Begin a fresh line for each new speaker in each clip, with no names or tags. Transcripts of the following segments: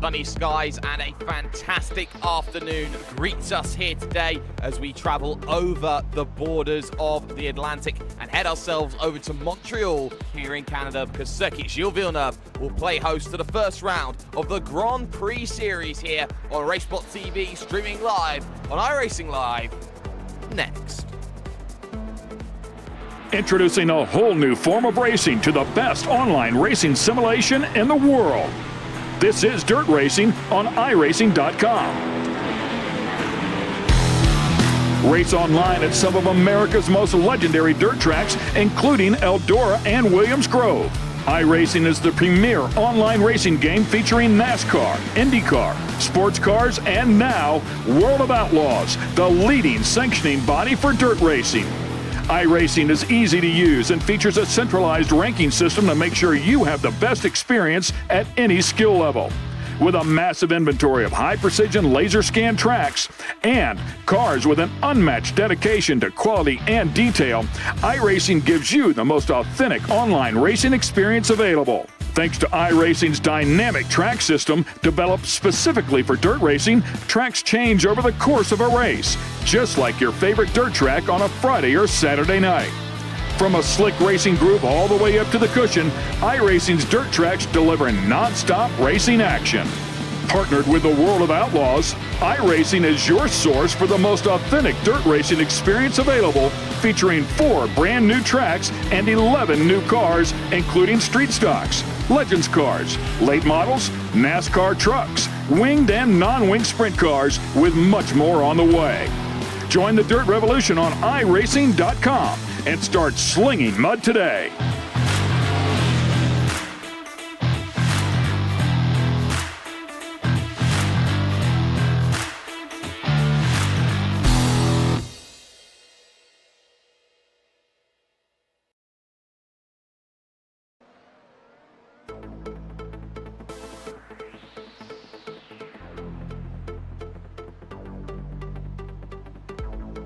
Sunny skies and a fantastic afternoon greets us here today as we travel over the borders of the Atlantic and head ourselves over to Montreal here in Canada, because Circuit Gilles Villeneuve will play host to the first round of the Grand Prix Series here on Racebot TV, streaming live on iRacing Live next.
Introducing a whole new form of racing to the best online racing simulation in the world. This is Dirt Racing on iRacing.com. Race online at some of America's most legendary dirt tracks, including Eldora and Williams Grove. iRacing is the premier online racing game featuring NASCAR, IndyCar, sports cars, and now World of Outlaws, the leading sanctioning body for dirt racing. iRacing is easy to use and features a centralized ranking system to make sure you have the best experience at any skill level. With a massive inventory of high-precision laser scan tracks and cars with an unmatched dedication to quality and detail, iRacing gives you the most authentic online racing experience available. Thanks to iRacing's dynamic track system, developed specifically for dirt racing, tracks change over the course of a race, just like your favorite dirt track on a Friday or Saturday night. From a slick racing groove all the way up to the cushion, iRacing's dirt tracks deliver non-stop racing action. Partnered with the World of Outlaws, iRacing is your source for the most authentic dirt racing experience available, featuring 4 brand new tracks and 11 new cars, including street stocks, Legends cars, late models, NASCAR trucks, winged and non-winged sprint cars, with much more on the way. Join the Dirt Revolution on iRacing.com and start slinging mud today.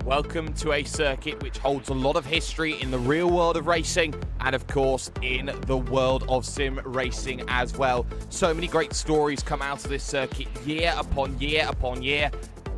Welcome to a circuit which holds a lot of history in the real world of racing and, of course, in the world of sim racing as well. So many great stories come out of this circuit year upon year upon year,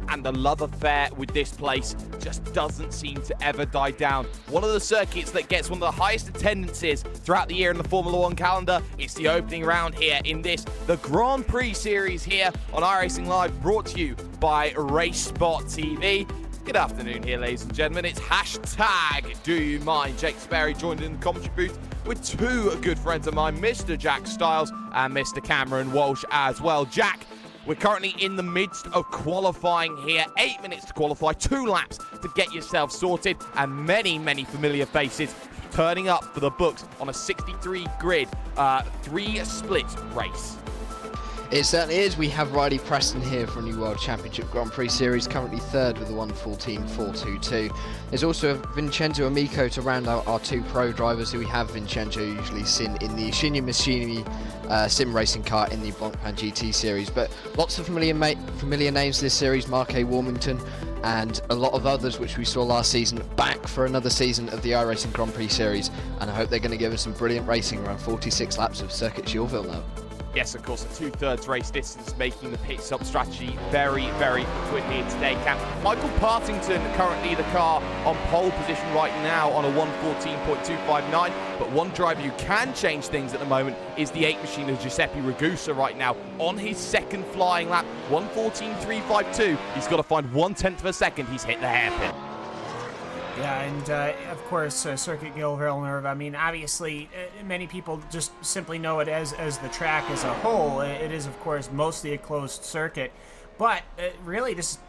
and the love affair with this place just doesn't seem to ever die down. One of the circuits that gets one of the highest attendances throughout the year in the Formula One calendar. It's the opening round here in the Grand Prix Series here on iRacing Live, brought to you by Racebot TV. Good afternoon here, ladies and gentlemen. It's hashtag Do You Mind. Jake Sperry joined in the commentary booth with 2 good friends of mine, Mr. Jack Stiles and Mr. Cameron Walsh as well. Jack, we're currently in the midst of qualifying here. 8 minutes to qualify, 2 laps to get yourself sorted, and many, many familiar faces turning up for the books on a 63 grid, 3-split race.
It certainly is. We have Riley Preston here for a new World Championship Grand Prix Series, currently 3rd with a 1:14.422. There's also Vincenzo Amico to round out our 2 pro drivers who we have. Vincenzo usually seen in the Shinya Maschini sim racing car in the Blancpain GT Series, but lots of familiar names this series. Mark A. Warmington and a lot of others which we saw last season, back for another season of the iRacing Grand Prix Series, and I hope they're going to give us some brilliant racing around 46 laps of Circuit Gilles Villeneuve.
Yes, of course, a 2/3 race distance, making the pit stop strategy very, very good here today, Cam. Michael Partington currently the car on pole position right now on a 1:14.259, but one driver who can change things at the moment is the 8 machine of Giuseppe Ragusa right now on his 2nd flying lap, 1:14.352. He's got to find 1/10 of a second. He's hit the hairpin.
Yeah, and of course, Circuit Gilles Villeneuve, I mean, obviously, many people just simply know it as the track as a whole. It is, of course, mostly a closed circuit, but really this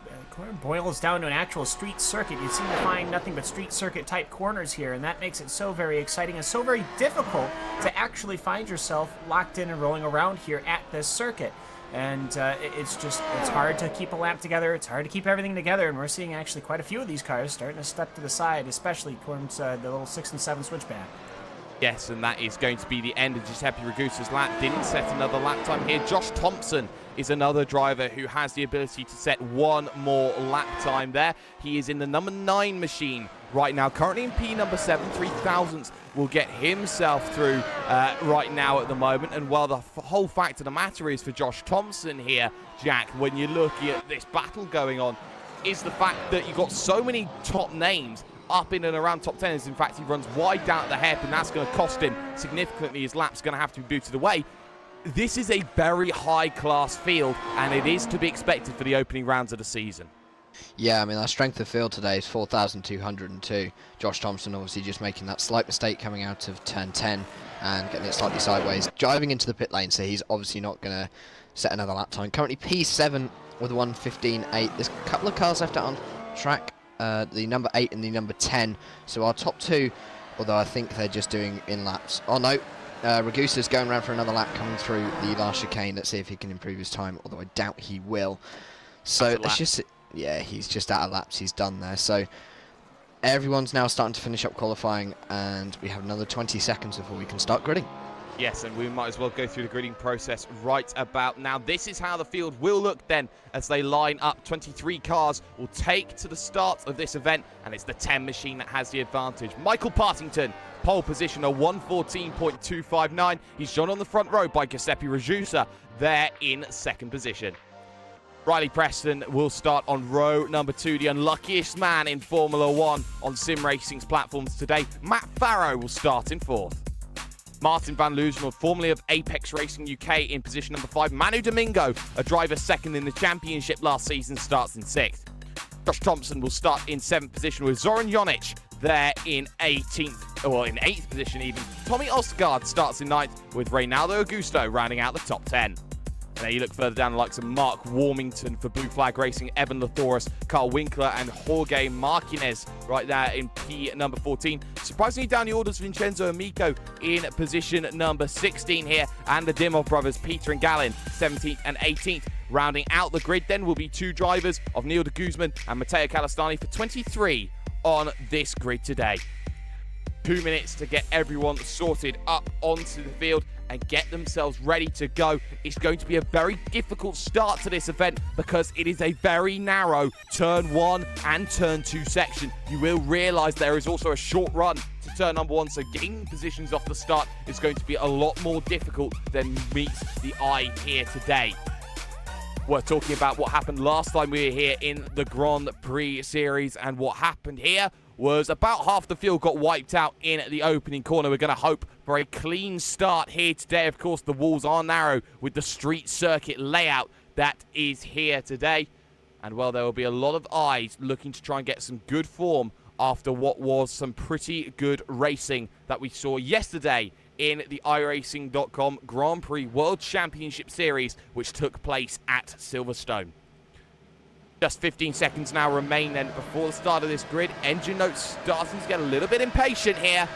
boils down to an actual street circuit. You seem to find nothing but street circuit type corners here, and that makes it so very exciting and so very difficult to actually find yourself locked in and rolling around here at this circuit. And it's hard to keep a lap together. It's hard to keep everything together, and we're seeing actually quite a few of these cars starting to step to the side, especially towards the little 6 and 7 switchback.
Yes, and that is going to be the end of Giuseppe Ragusa's lap. Didn't set another lap time here. Josh Thompson is another driver who has the ability to set one more lap time there. He is in the number 9 machine right now, currently in P number 7, 3 thousandths will get himself through right now at the moment. And while the whole fact of the matter is for Josh Thompson here, Jack, when you're looking at this battle going on, is the fact that you've got so many top names up in and around top 10. In fact, he runs wide down at the hairpin, and that's going to cost him significantly. His lap's going to have to be booted away. This is a very high-class field, and it is to be expected for the opening rounds of the season.
Yeah, I mean, our strength of field today is 4,202. Josh Thompson obviously just making that slight mistake coming out of turn 10 and getting it slightly sideways, driving into the pit lane, so he's obviously not going to set another lap time. Currently P7 with a 1:15.8. There's a couple of cars left out on track, the number 8 and the number 10. So our top two, although I think they're just doing in laps. Oh no, Ragusa's going around for another lap coming through the last chicane. Let's see if he can improve his time, although I doubt he will. So let's just, yeah, he's just out of laps. He's done there. So everyone's now starting to finish up qualifying, and we have another 20 seconds before we can start gridding.
Yes, and we might as well go through the gridding process right about now. This is how the field will look then as they line up. 23 cars will take to the start of this event, and it's the 10 machine that has the advantage. Michael Partington, pole position, a 1:14.259. He's joined on the front row by Giuseppe Ragusa there in second position. Riley Preston will start on row number 2, the unluckiest man in Formula 1 on Sim Racing's platforms today. Matt Farrow will start in 4th. Martin van Loozenhoorn, formerly of Apex Racing UK, in position number 5. Manu Domingo, a driver second in the championship last season, starts in 6th. Josh Thompson will start in 7th position with Zoran Jonic there in 18th, or in 8th position even. Tommy Osgaard starts in 9th with Reynaldo Augusto rounding out the top 10. And there you look further down, the likes of Mark Warmington for Blue Flag Racing, Evan Lathoris, Carl Winkler, and Jorge Marquez right there in P number 14. Surprisingly down the orders, Vincenzo Amico in position number 16 here, and the Dimov brothers, Peter and Gallin, 17th and 18th. Rounding out the grid then will be 2 drivers of Neil de Guzman and Matteo Calastani for 23 on this grid today. 2 minutes to get everyone sorted up onto the field and get themselves ready to go. It's going to be a very difficult start to this event because it is a very narrow turn 1 and turn 2 section. You will realise there is also a short run to turn number 1, so getting positions off the start is going to be a lot more difficult than meets the eye here today. We're talking about what happened last time we were here in the Grand Prix Series, and what happened here was about half the field got wiped out in the opening corner. We're going to hope for a clean start here today. Of course, the walls are narrow with the street circuit layout that is here today. And, well, there will be a lot of eyes looking to try and get some good form after what was some pretty good racing that we saw yesterday in the iRacing.com Grand Prix World Championship Series, which took place at Silverstone. Just 15 seconds now remain then before the start of this grid. Engine notes starting to get a little bit impatient here.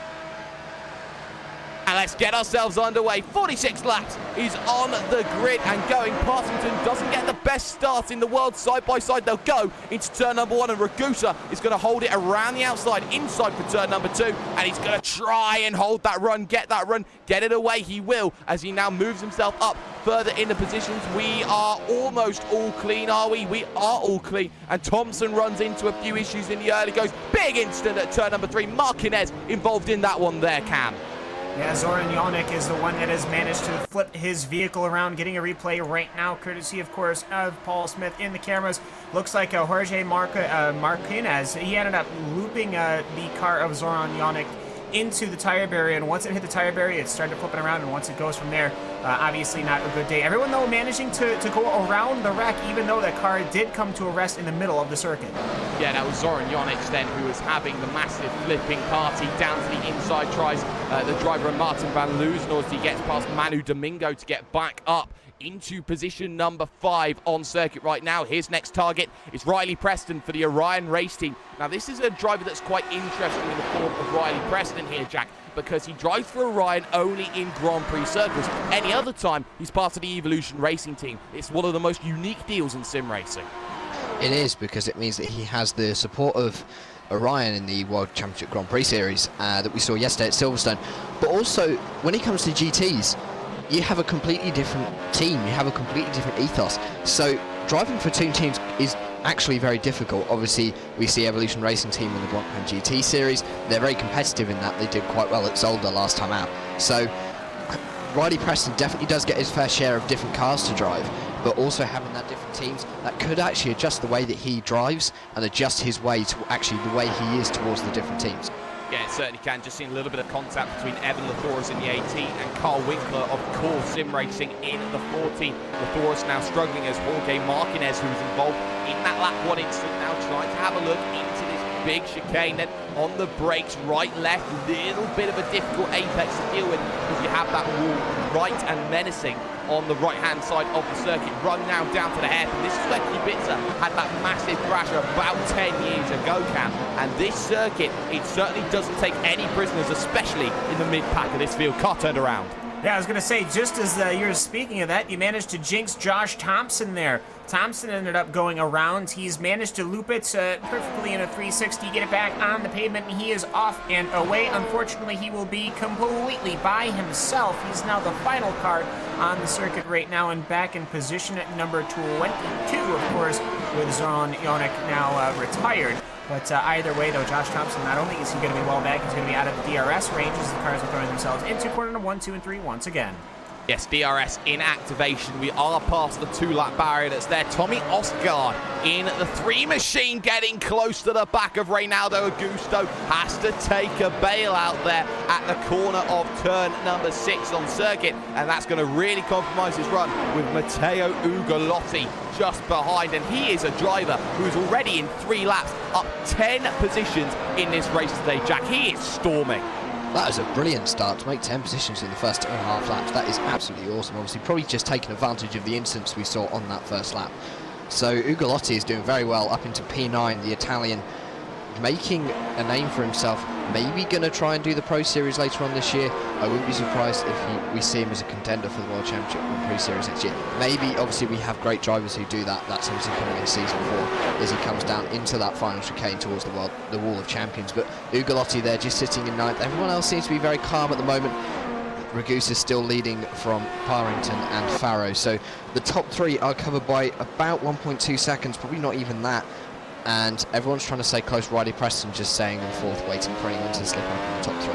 And let's get ourselves underway. 46 laps is on the grid and going. Partington doesn't get the best start in the world. Side by side they'll go into turn number 1, and Ragusa is going to hold it around the outside inside for turn number 2, and he's going to try and hold that run, get it away. He will, as he now moves himself up further in the positions. We are almost all clean, are we? We are all clean, and Thompson runs into a few issues in the early goes. Big incident at turn number 3. Marquez involved in that one there, Cam.
Yeah, Zoran Jonic is the one that has managed to flip his vehicle around, getting a replay right now, courtesy, of course, of Paul Smith in the cameras. Looks like Jorge Marquez, he ended up looping the car of Zoran Jonic into the tire barrier, and once it hit the tire barrier, it started flipping around, and once it goes from there, obviously not a good day. Everyone, though, managing to go around the wreck, even though that car did come to a rest in the middle of the circuit.
Yeah, that was Zoran Jonic then, who was having the massive flipping party down to the inside. Tries the driver Martin van Loozenhoorn as he gets past Manu Domingo to get back up into position number 5 on circuit right now. His next target is Riley Preston for the Orion race team. Now, this is a driver that's quite interesting in the form of Riley Preston here, Jack, because he drives for Orion only in Grand Prix circles. Any other time, he's part of the Evolution racing team. It's one of the most unique deals in sim racing.
It is, because it means that he has the support of Orion in the World Championship Grand Prix Series that we saw yesterday at Silverstone. But also, when it comes to GTs, you have a completely different team, you have a completely different ethos. So driving for two teams is actually very difficult. Obviously, we see Evolution Racing Team in the Grand Prix GT series. They're very competitive in that. They did quite well at Zolder last time out. So Riley Preston definitely does get his fair share of different cars to drive, but also having that different teams, that could actually adjust the way that he drives and adjust his way to actually the way he is towards the different teams.
Yeah, it certainly can. Just seen a little bit of contact between Evan Lathoris in the 18 and Carl Winkler, of course, sim racing in the 14. Lathoris now struggling as Jorge Martinez, who was involved in that lap one incident, now trying to have a look into this big chicane. Then on the brakes, right, left, little bit of a difficult apex to deal with because you have that wall right and menacing on the right-hand side of the circuit. Run now down to the hairpin. This is where Kubica had that massive crash about 10 years ago, Cam. And this circuit, it certainly doesn't take any prisoners, especially in the mid-pack of this field. Car turned around.
Yeah, I was going to say, just as you were speaking of that, you managed to jinx Josh Thompson there. Thompson ended up going around. He's managed to loop it perfectly in a 360, get it back on the pavement, and he is off and away. Unfortunately, he will be completely by himself. He's now the final car on the circuit right now and back in position at number 22, of course, with Zoran Jonik now retired. But either way, though, Josh Thompson, not only is he going to be well back, he's going to be out of the DRS range as the cars are throwing themselves into corner number 1, 2, and 3 once again.
Yes, DRS in activation. We are past the 2-lap barrier that's there. Tommy Osgaard in the 3 machine, getting close to the back of Reynaldo Augusto. Has to take a bailout there at the corner of turn number 6 on circuit. And that's going to really compromise his run with Matteo Ugolotti just behind. And he is a driver who's already in 3 laps, up 10 positions in this race today, Jack. He is storming.
That is a brilliant start to make 10 positions in the first 2.5 laps. That is absolutely awesome. Obviously, probably just taking advantage of the incidents we saw on that first lap. So Ugolotti is doing very well up into P9, the Italian, making a name for himself. Maybe going to try and do the Pro Series later on this year. I wouldn't be surprised if we see him as a contender for the World Championship Grand Prix Series next year. Maybe, obviously, we have great drivers who do that. That's obviously coming in season 4 as he comes down into that final chicane towards the Wall of Champions. But Ugolotti there just sitting in 9th. Everyone else seems to be very calm at the moment. Ragusa is still leading from Parrington and Farrow. So the top 3 are covered by about 1.2 seconds, probably not even that. And everyone's trying to stay close. Riley Preston just staying in 4th, waiting for anyone to slip up in the top 3.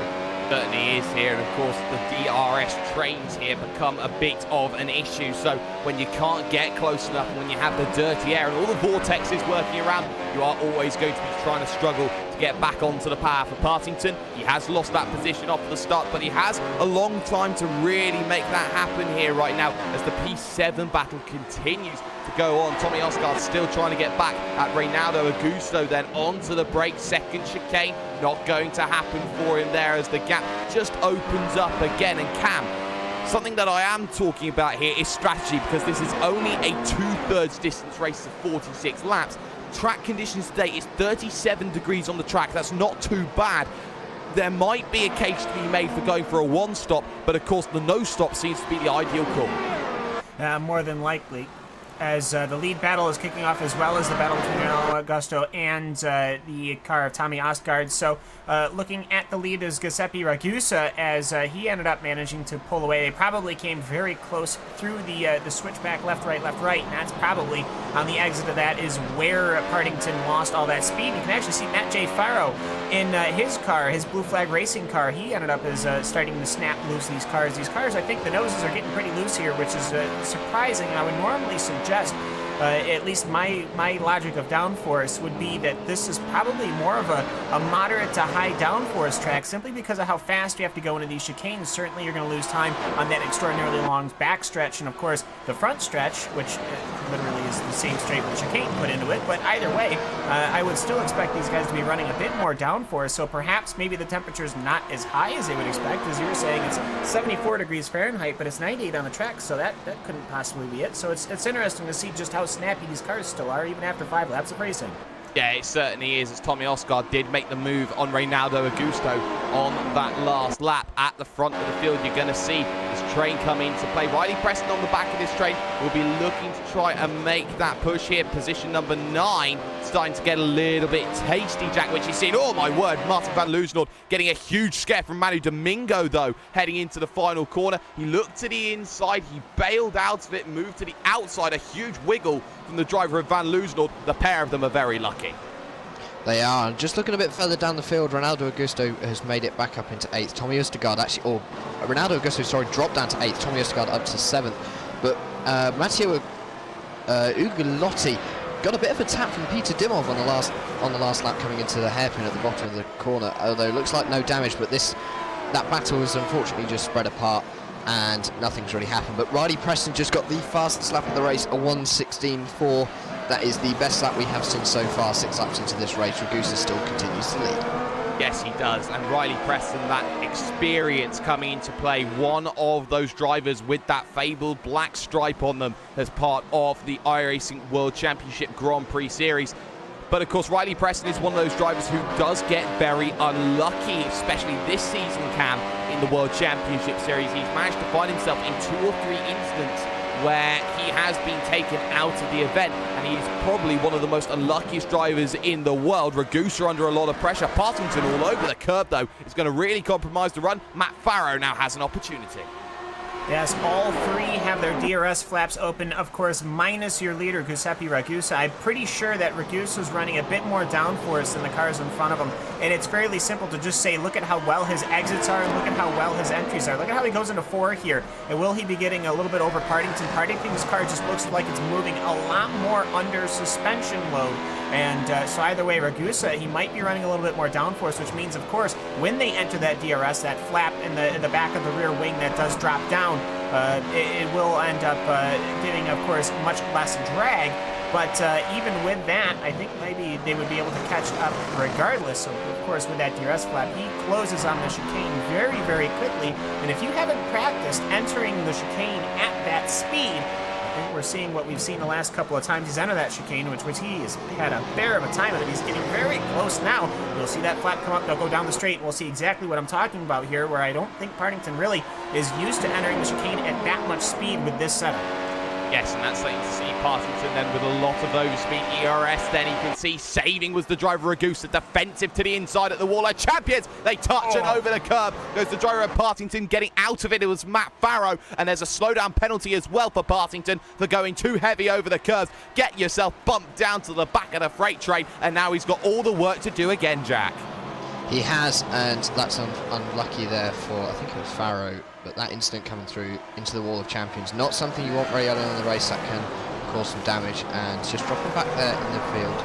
Certainly is here, and of course the DRS trains here become a bit of an issue. So when you can't get close enough, when you have the dirty air and all the vortexes working around, you are always going to be trying to struggle to get back onto the path. For Partington, he has lost that position off the start, but he has a long time to really make that happen here right now as the P7 battle continues to go on. Tommy Osgaard still trying to get back at Reynaldo Augusto, then onto the break, second chicane, not going to happen for him there as the gap just opens up again. And Cam, something that I am talking about here is strategy, because this is only a 2/3 distance race of 46 laps. Track conditions today is 37 degrees on the track. That's not too bad. There might be a case to be made for going for a 1-stop, but of course the no-stop seems to be the ideal call.
More than likely, as the lead battle is kicking off, as well as the battle between Augusto and the car of Tommy Osgaard. So looking at the lead is Giuseppe Ragusa, as he ended up managing to pull away. They probably came very close through the switchback left, right, and that's probably on the exit of that is where Partington lost all that speed. You can actually see Matt J. Farrow in his car, his Blue Flag Racing car. He ended up as starting to snap loose these cars. These cars, I think the noses are getting pretty loose here, which is surprising. I would normally suggest, at least my logic of downforce would be that this is probably more of a moderate to high downforce track, simply because of how fast you have to go into these chicanes. Certainly you're going to lose time on that extraordinarily long back stretch, and of course the front stretch, which literally is the same straight with chicane put into it. But either way, I would still expect these guys to be running a bit more downforce, so perhaps maybe the temperature's not as high as they would expect. As you were saying, it's 74 degrees Fahrenheit, but it's 98 on the track, so that couldn't possibly be it. So it's interesting to see just how snappy these cars still are, even after 5 laps of racing.
Yeah, it certainly is, as Tommy Osgaard did make the move on Reynaldo Augusto on that last lap. At the front of the field, you're going to see this train come into play. Riley Preston on the back of this train will be looking to try and make that push here. Position number 9 starting to get a little bit tasty, Jack, which you've seen. Oh my word, Martin van Loozenhoorn getting a huge scare from Manu Domingo though, heading into the final corner. He looked to the inside, he bailed out of it, moved to the outside, a huge wiggle from the driver of van Loozenhoorn. The pair of them are very lucky.
They are. Just looking a bit further down the field, Ronaldo Augusto has made it back up into 8th. Tommy Østergaard actually, or Ronaldo Augusto, sorry, dropped down to 8th. Tommy Østergaard up to 7th. But Matteo Ugolotti got a bit of a tap from Peter Dimov on the last lap coming into the hairpin at the bottom of the corner. Although it looks like no damage, but that battle was unfortunately just spread apart and nothing's really happened. But Riley Preston just got the fastest lap of the race, a 1:16.4. That is the best lap we have seen so far, 6 laps into this race. Ragusa still continues to lead.
Yes, he does. And Riley Preston, that experience coming into play, one of those drivers with that fabled black stripe on them as part of the iRacing World Championship Grand Prix Series. But of course, Riley Preston is one of those drivers who does get very unlucky, especially this season, Cam, in the World Championship Series. He's managed to find himself in 2 or 3 incidents where he has been taken out of the event, and he's probably one of the most unluckiest drivers in the world. Ragusa under a lot of pressure. Partington all over the curb, though, is going to really compromise the run. Matt Farrow now has an opportunity.
Yes, all 3 have their DRS flaps open, of course, minus your leader, Giuseppe Ragusa. I'm pretty sure that Ragusa's running a bit more downforce than the cars in front of him, and it's fairly simple to just say, look at how well his exits are, and look at how well his entries are. Look at how he goes into 4 here, and will he be getting a little bit over Partington? Partington's car just looks like it's moving a lot more under suspension load, and so either way, Ragusa, he might be running a little bit more downforce, which means, of course, when they enter that DRS, that flap in the back of the rear wing that does drop down, it will end up giving, of course, much less drag. But even with that, I think maybe they would be able to catch up regardless. So, of course, with that DRS flap, he closes on the chicane very, very quickly. And if you haven't practiced entering the chicane at that speed, I think we're seeing what we've seen the last couple of times he's entered that chicane, which he has had a bear of a time with it. He's getting very close now. We'll see that flap come up, they'll go down the straight, and we'll see exactly what I'm talking about here, where I don't think Partington really is used to entering the chicane at that much speed with this setup.
Yes, and that's something to see Partington then with a lot of overspeed ERS. Then you can see saving was the driver Ragusa, defensive to the inside at the wall. Champions, they touch it over the curb. Goes the driver of Partington getting out of it. It was Matt Farrow, and there's a slowdown penalty as well for Partington for going too heavy over the curves. Get yourself bumped down to the back of the freight train, and now he's got all the work to do again, Jack.
He has, and that's unlucky there for, I think it was Farrow, but that incident coming through into the wall of champions, not something you want very early on in the race. That can cause some damage, and just dropping back there in the field,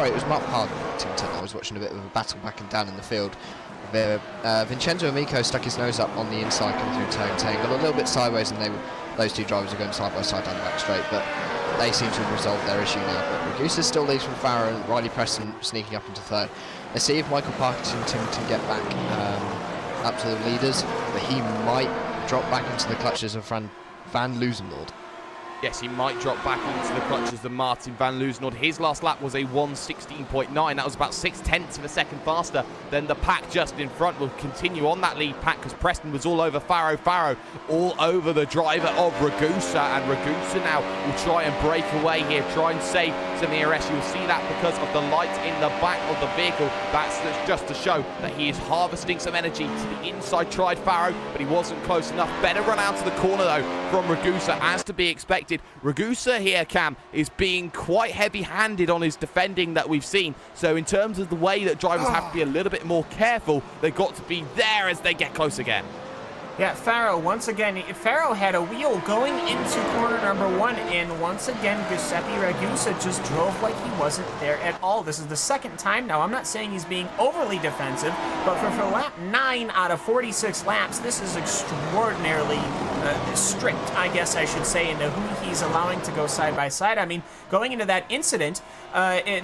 it was Mark Partington. I was watching a bit of a battle back and down in the field. Vincenzo Amico stuck his nose up on the inside coming through turn 10, got a little bit sideways, and those 2 drivers are going side by side down the back straight, but they seem to have resolved their issue now. But Ragusa still leads from Farrow, and Riley Preston sneaking up into 3rd. Let's see if Michael Partington can get back up to the leaders, but he might drop back into the clutches of Van Loozenhoorn.
Yes, he might drop back into the clutches of Martin van Loozenhoorn. His last lap was a 1:16.9. That was about 0.6 of a second faster than the pack just in front. Will continue on that lead pack because Preston was all over Farrow. Farrow all over the driver of Ragusa, and Ragusa now will try and break away here, try and save some ERS. You'll see that because of the light in the back of the vehicle. That's just to show that he is harvesting some energy to the inside. Tried Farrow, but he wasn't close enough. Better run out to the corner though from Ragusa, as to be expected. Ragusa here, Cam, is being quite heavy-handed on his defending that we've seen. So in terms of the way that drivers have to be a little bit more careful, they've got to be there as they get close again.
Yeah, Farrow, once again, Farrow had a wheel going into corner number 1, and once again, Giuseppe Ragusa just drove like he wasn't there at all. This is the 2nd time now. I'm not saying he's being overly defensive, but for lap 9 out of 46 laps, this is extraordinarily strict, I guess I should say, into who he's allowing to go side by side. I mean, going into that incident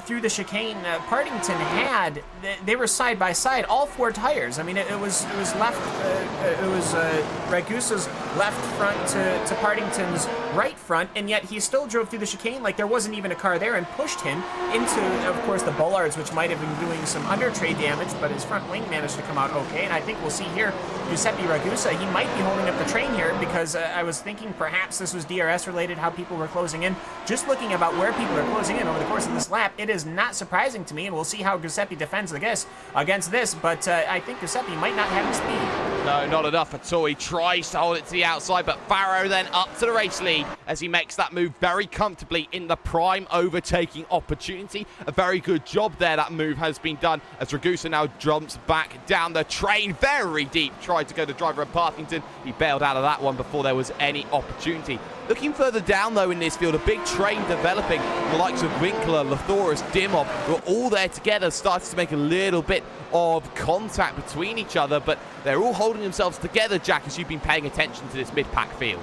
through the chicane, Partington they were side by side, all 4 tires. I mean, it was left, Ragusa's left front to Partington's right front, and yet he still drove through the chicane like there wasn't even a car there and pushed him into, of course, the bollards, which might have been doing some under-tray damage, but his front wing managed to come out okay. And I think we'll see here Giuseppe Ragusa, he might be holding up the train here, because I was thinking perhaps this was DRS related, how people were closing in. Just looking about where people are closing in over the course of this lap, it is not surprising to me, and we'll see how Giuseppe defends against this, but I think Giuseppe might not have the speed.
No, not enough at all. He tries to hold it to the outside, but Farrow then up to the race lead as he makes that move very comfortably in the prime overtaking opportunity. A very good job there, that move has been done, as Ragusa now jumps back down the train very deep. Tried to go to driver at Partington. He bailed out of that one before there was any opportunity. Looking further down, though, in this field, a big train developing. The likes of Winkler, Lathoris, Dimov were all there together, started to make a little bit of contact between each other, but they're all holding themselves together, Jack, as you've been paying attention to this mid-pack field.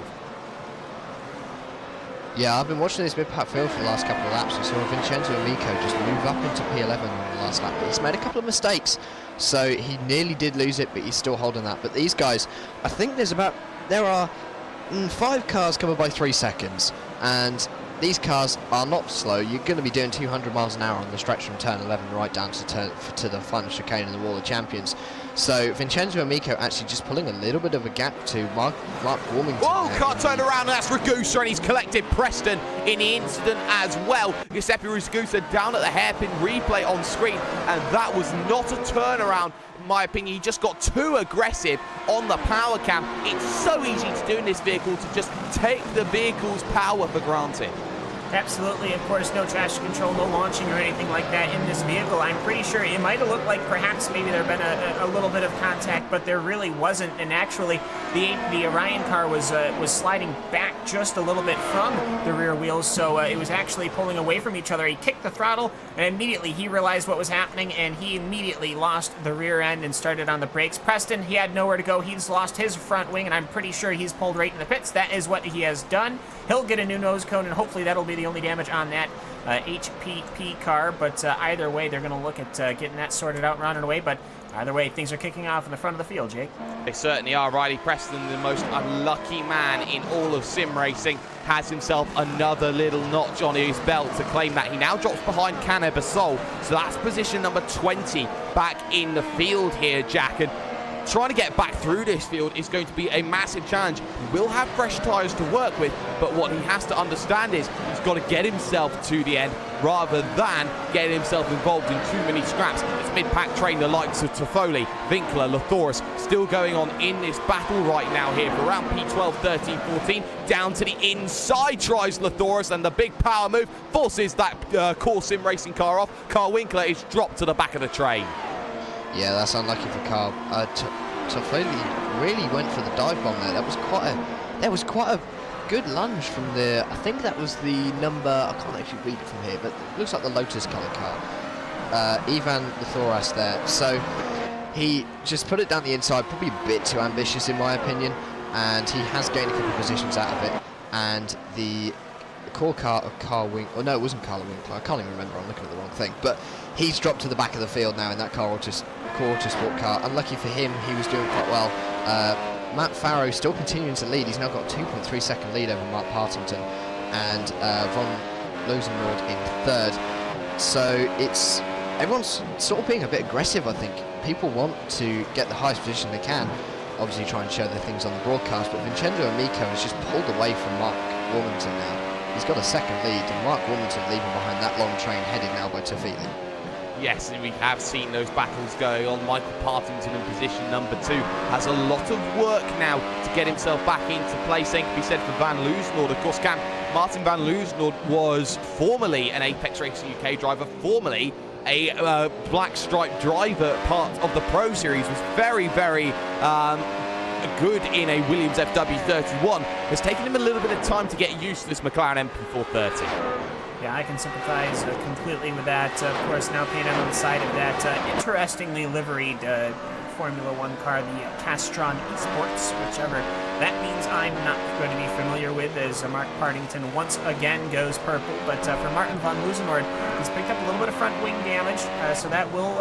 Yeah, I've been watching this mid-pack field for the last couple of laps, and saw Vincenzo Amico just move up into P11 on the last lap. But he's made a couple of mistakes, so he nearly did lose it, but he's still holding that. But these guys, I think there are 5 cars covered by 3 seconds, and these cars are not slow. You're going to be doing 200 miles an hour on the stretch from turn 11 right down to the final chicane in the Wall of Champions. So Vincenzo Amico actually just pulling a little bit of a gap to Mark Warmington.
Whoa, car turned around, and that's Ragusa, and he's collected Preston in the incident as well. Giuseppe Ragusa down at the hairpin replay on screen, and that was not a turnaround. In my opinion, he just got too aggressive on the power cam. It's so easy to do in this vehicle to just take the vehicle's power for granted.
Absolutely, of course, no traction control, no launching or anything like that in this vehicle. I'm pretty sure it might have looked like perhaps maybe there had been a little bit of contact, but there really wasn't. And actually, the Orion car was sliding back just a little bit from the rear wheels, so it was actually pulling away from each other. He kicked the throttle, and immediately he realized what was happening, and he immediately lost the rear end and started on the brakes. Preston, he had nowhere to go. He's lost his front wing, and I'm pretty sure he's pulled right in the pits. That is what he has done. He'll get a new nose cone, and hopefully that'll be the only damage on that HPP car. But either way, they're going to look at getting that sorted out and running away. But either way, things are kicking off in the front of the field, Jake.
They certainly are. Riley Preston, the most unlucky man in all of sim racing, has himself another little notch on his belt to claim that. He now drops behind Canet Basol, so that's position number 20 back in the field here, Jack. And trying to get back through this field is going to be a massive challenge. He will have fresh tyres to work with, but what he has to understand is he's got to get himself to the end rather than getting himself involved in too many scraps. It's mid-pack train, the likes of Toffoli, Winkler, Lathoris, still going on in this battle right now here for around P12, 13, 14. Down to the inside tries Lathoris, and the big power move forces that core sim racing car off. Carl Winkler is dropped to the back of the train.
Yeah, that's unlucky for Carl. Toffoli really went for the dive bomb there. That was quite a good lunge from the, I think that was the number, I can't actually read it from here, but it looks like the Lotus coloured car. Ivan Lathoras there. So he just put it down the inside, probably a bit too ambitious in my opinion, and he has gained a couple of positions out of it. And the core car of Carl Winkler, oh no, it wasn't Carl Winkler, I can't even remember, I'm looking at the wrong thing, but he's dropped to the back of the field now in that core Autosport car. Unlucky for him, he was doing quite well. Matt Farrow still continuing to lead. He's now got a 2.3 second lead over Mark Partington, and Von Losenrod in third. So everyone's sort of being a bit aggressive, I think. People want to get the highest position they can, obviously try and show their things on the broadcast, but Vincenzo Amico has just pulled away from Mark Warmington now. He's got a second lead, and Mark Warmington leaving behind that long train, headed now by Toffoli.
Yes, and we have seen those battles going on. Michael Partington in position number 2 has a lot of work now to get himself back into place. Same can be said for Van Loosenord. Of course, Martin Van Loosenord was formerly an Apex Racing UK driver, formerly a Black Stripe driver, part of the Pro Series, was very, very good in a Williams FW31. Has taken him a little bit of time to get used to this McLaren MP430.
Yeah, I can sympathize completely with that. Of course, now painted on the side of that interestingly liveried Formula One car, the Castron Esports, whichever that means I'm not going to be familiar with, as Mark Partington once again goes purple. But for Martin van Loosenhoorn, he's picked up a little bit of front wing damage, so that will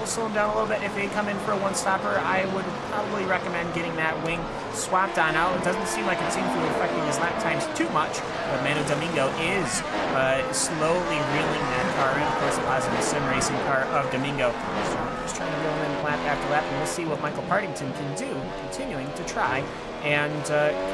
slow him down a little bit. If they come in for a one-stopper, I would probably recommend getting that wing swapped on out. It doesn't seem like it seems to be affecting his lap times too much, but Manu Domingo is slowly reeling that car in. Of course, the positive sim racing car of Domingo. So just trying to reel him in lap after lap, and we'll see what Michael Partington can do, continuing to try and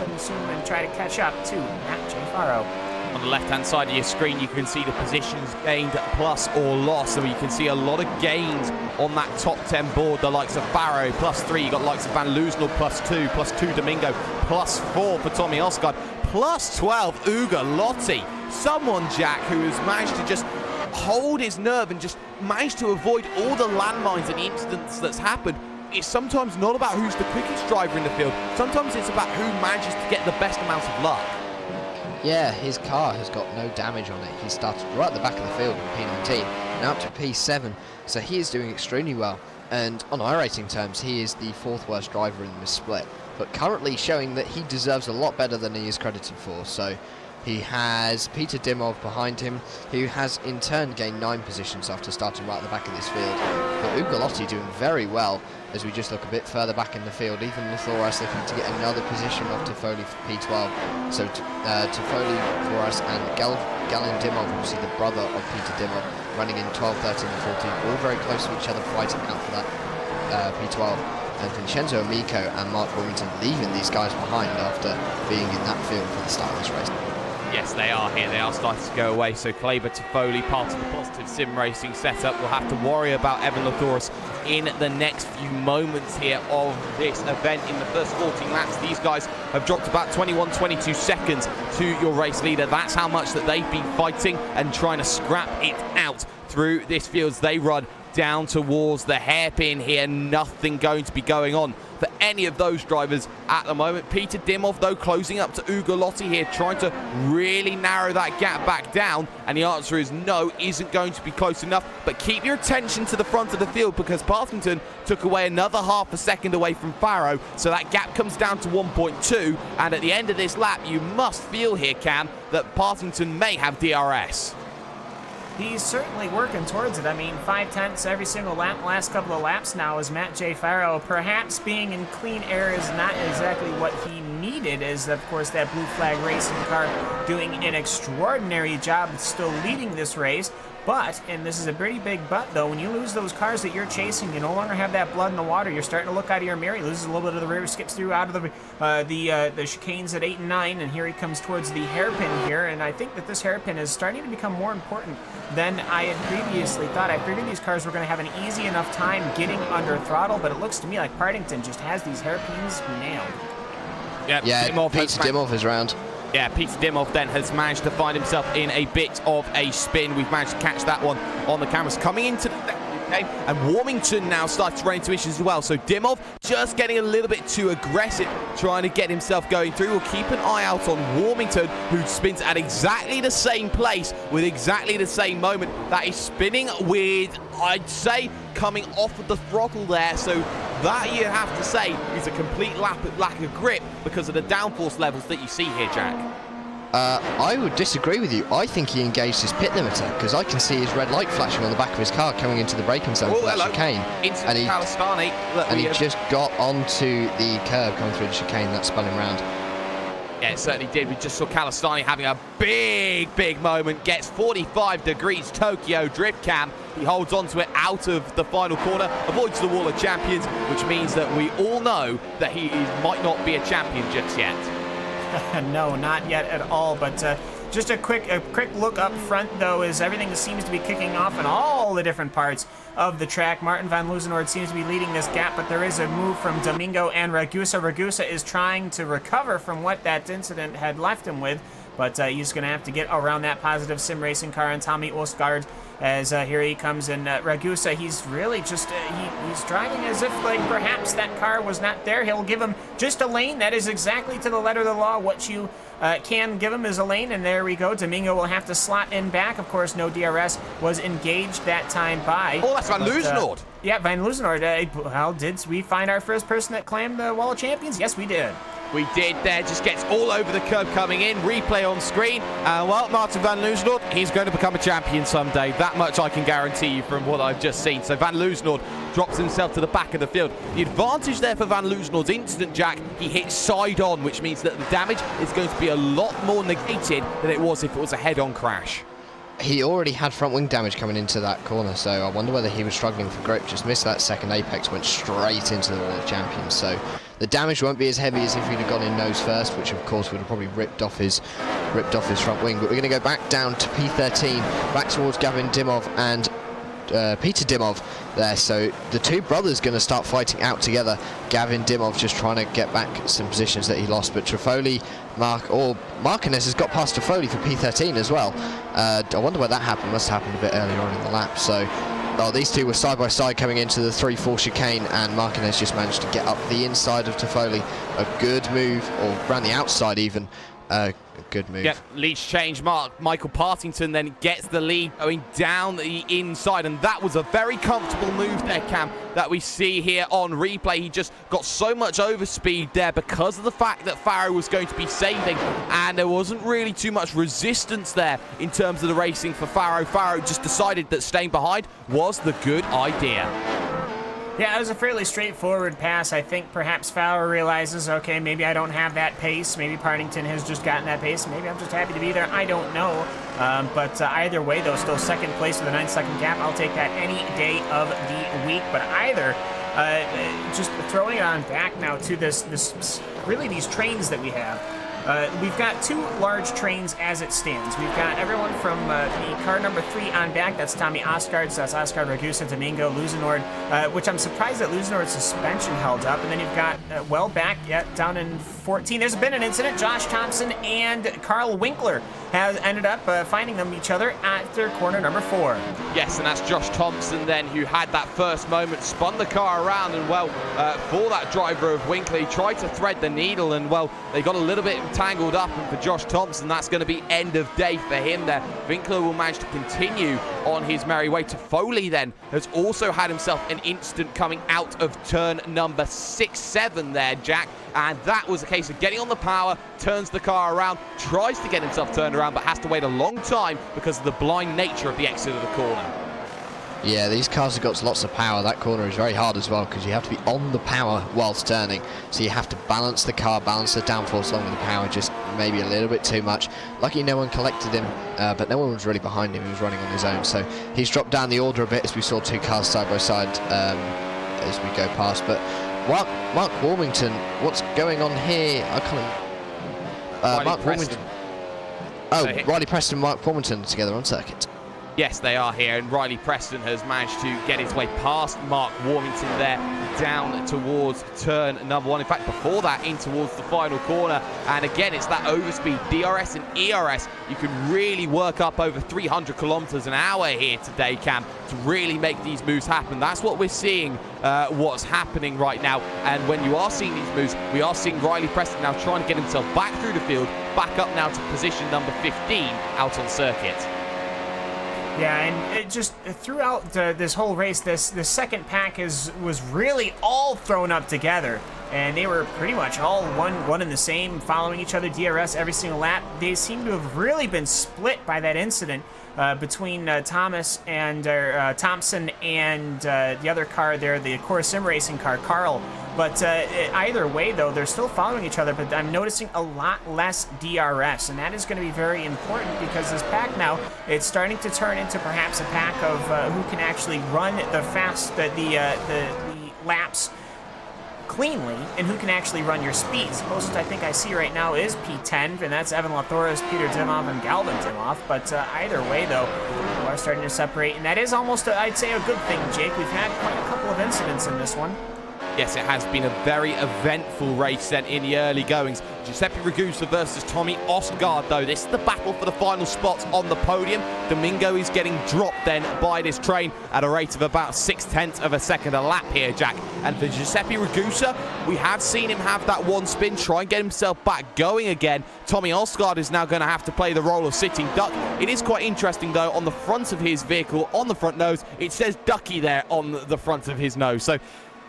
consume and try to catch up to Matt J. Faro.
On the left-hand side of your screen, you can see the positions gained plus or lost. So you can see a lot of gains on that top 10 board. The likes of Faro, +3. You got the likes of Van Loosenhoorn, +2 Domingo, +4 for Tommy Osgaard, +12 Ugo Lotti. Someone, Jack, who has managed to just hold his nerve and just managed to avoid all the landmines and the incidents that's happened. It's sometimes not about who's the quickest driver in the field. Sometimes it's about who manages to get the best amount of luck.
Yeah, his car has got no damage on it. He started right at the back of the field in P19 and out to P7, so he is doing extremely well. And on iRacing terms, he is the 4th worst driver in this split, but currently showing that he deserves a lot better than he is credited for. So he has Peter Dimov behind him, who has in turn gained 9 positions after starting right at the back of this field. But Ugo Lotti doing very well as we just look a bit further back in the field. Even Thoras looking to get another position off Toffoli for P12. So Toffoli, Thoras and Galen Dimov, obviously the brother of Peter Dimov, running in 12, 13 and 14, all very close to each other, fighting out for that P12. And Vincenzo Amico and Mark Wilmington leaving these guys behind after being in that field for the start of this race.
Yes, they are here. They are starting to go away. So Kleber Toffoli, part of the positive sim racing setup, will have to worry about Evan Lathoris in the next few moments here of this event. In the first 14 laps, these guys have dropped about 21, 22 seconds to your race leader. That's how much that they've been fighting and trying to scrap it out through this field as they run down towards the hairpin here. Nothing going to be going on for any of those drivers at the moment. Peter Dimov, though, closing up to Ugo Lotti here, trying to really narrow that gap back down. And the answer is no, isn't going to be close enough. But keep your attention to the front of the field, because Partington took away another half a second away from Faro. So that gap comes down to 1.2. And at the end of this lap, you must feel here, Cam, that Partington may have DRS.
He's certainly working towards it. I mean, 5/10 every single lap, last couple of laps now, as Matt J. Faro perhaps being in clean air is not exactly what he needed, as of course that Blue Flag Racing car doing an extraordinary job still leading this race. But, and this is a pretty big but though, when you lose those cars that you're chasing, you no longer have that blood in the water. You're starting to look out of your mirror. He loses a little bit of the rear, skips through out of the chicanes at 8 and 9, and here he comes towards the hairpin here. And I think that this hairpin is starting to become more important than I had previously thought. I figured these cars were going to have an easy enough time getting under throttle, but it looks to me like Partington just has these hairpins nailed.
Yeah, Peter Dimov is round.
Yeah, Peter Dimov then has managed to find himself in a bit of a spin. We've managed to catch that one on the cameras. Coming into the okay, and Warmington now starts to run into issues as well. So Dimov just getting a little bit too aggressive, trying to get himself going through. We'll keep an eye out on Warmington, who spins at exactly the same place with exactly the same moment. That is spinning with, I'd say, coming off of the throttle there. So that, you have to say, is a complete lack of grip because of the downforce levels that you see here, Jack.
I would disagree with you. I think he engaged his pit limiter, because I can see his red light flashing on the back of his car coming into the braking zone for that chicane. And he just got onto the curb coming through the chicane. That spun him round.
Yeah, it certainly did. We just saw Calistani having a big moment. Gets 45 degrees Tokyo drift, Cam. He holds onto it out of the final corner, avoids the wall of champions, which means that we all know that he might not be a champion just yet.
No, not yet at all, but just a quick look up front, though, as everything seems to be kicking off in all the different parts of the track. Martin van Loosenhoorn seems to be leading this gap, but there is a move from Domingo and Ragusa. Ragusa is trying to recover from what that incident had left him with, but he's going to have to get around that positive sim racing car and Tommy Osgaard, as here he comes in. Ragusa, he's really just, he's driving as if, like, perhaps that car was not there. He'll give him just a lane. That is exactly to the letter of the law. What you can give him is a lane, and there we go. Domingo will have to slot in back. Of course, no DRS was engaged that time by...
Oh, that's Van Loosenhoorn.
Yeah, Van Loosenhoorn. Well, did we find our first person that claimed the Wall of Champions? Yes, we did.
We did there, just gets all over the curb coming in, replay on screen, and well, Martin van Loozenord, he's going to become a champion someday. That much I can guarantee you from what I've just seen. So Van Loozenord drops himself to the back of the field. The advantage there for Van Loozenord's instant, Jack, he hits side on, which means that the damage is going to be a lot more negated than it was if it was a head-on crash.
He already had front wing damage coming into that corner, so I wonder whether he was struggling for grip. Just missed that second apex, went straight into the wall of champions. So the damage won't be as heavy as if he'd have gone in nose first, which of course would have probably ripped off his front wing. But we're going to go back down to P13, back towards Gavin Dimov and Peter Dimov there. So the two brothers going to start fighting out together. Gavin Dimov just trying to get back some positions that he lost, but Trifoli, Martinez has got past Trifoli for P13 as well. I wonder where that happened. Must have happened a bit earlier on in the lap. So these two were side by side coming into the 3-4 chicane, and Martinez just managed to get up the inside of Trifoli. A good move, or around the outside even. Good move.
Yep, leash change. Michael Partington then gets the lead going down the inside, and that was a very comfortable move there, Cam, that we see here on replay. He just got so much overspeed there because of the fact that Farrow was going to be saving, and there wasn't really too much resistance there in terms of the racing for Farrow. Farrow just decided that staying behind was the good idea.
Yeah, it was a fairly straightforward pass. I think perhaps Fowler realizes, okay, maybe I don't have that pace. Maybe Partington has just gotten that pace. Maybe I'm just happy to be there. I don't know. But either way, though, still second place with a 9-second gap. I'll take that any day of the week. But either, just throwing it on back now to really these trains that we have. We've got two large trains as it stands. We've got everyone from the car number 3 on back. That's Tommy Osgaard, so that's Osgaard, Ragusa, Domingo, Loozenord, which I'm surprised that Loozenord's suspension held up. And then you've got, well back, down in 14. There's been an incident. Josh Thompson and Carl Winkler has ended up finding each other after corner number 4.
Yes, and that's Josh Thompson then, who had that first moment, spun the car around, and well, for that driver of Winkler, he tried to thread the needle, and well, they got a little bit tangled up, and for Josh Thompson, that's going to be end of day for him there. Winkler will manage to continue on his merry way. To Foley then has also had himself an instant coming out of turn number 6-7 there, Jack, and that was a case of getting on the power, turns the car around, tries to get himself turned around, but has to wait a long time because of the blind nature of the exit of the corner.
Yeah, these cars have got lots of power. That corner is very hard as well because you have to be on the power whilst turning. So you have to balance the car, balance the downforce along with the power, just maybe a little bit too much. Lucky no one collected him, but no one was really behind him. He was running on his own. So he's dropped down the order a bit as we saw two cars side by side as we go past. But Mark Warmington, what's going on here? I can't... Mark Warmington. Oh, Riley Preston and Mark Warmington together on circuit.
Yes, they are here, and Riley Preston has managed to get his way past Mark Warmington there, down towards turn number 1. In fact, before that, in towards the final corner. And again, it's that overspeed, DRS and ERS. You can really work up over 300 kilometers an hour here today, Cam, to really make these moves happen. That's what we're seeing, what's happening right now. And when you are seeing these moves, we are seeing Riley Preston now trying to get himself back through the field, back up now to position number 15 out on circuit.
Yeah, and it just throughout this whole race, this second pack was really all thrown up together, and they were pretty much all one and the same, following each other, DRS every single lap. They seem to have really been split by that incident between Thompson and the other car there, the Core Sim Racing car, Carl. But either way, though, they're still following each other, but I'm noticing a lot less DRS, and that is going to be very important because this pack now, it's starting to turn into perhaps a pack of who can actually run the laps cleanly and who can actually run your speeds. The closest I think I see right now is P10, and that's Evan Lathores, Peter Dimov, and Galvin Dimov. But either way, though, we are starting to separate, and that is almost, I'd say, a good thing, Jake. We've had quite a couple of incidents in this one.
Yes, it has been a very eventful race then in the early goings. Giuseppe Ragusa versus Tommy Osgaard, though. This is the battle for the final spots on the podium. Domingo is getting dropped then by this train at a rate of about 0.6 of a second a lap here, Jack. And for Giuseppe Ragusa, we have seen him have that one spin, try and get himself back going again. Tommy Osgaard is now going to have to play the role of sitting duck. It is quite interesting, though, on the front of his vehicle, on the front nose, it says Ducky there on the front of his nose. So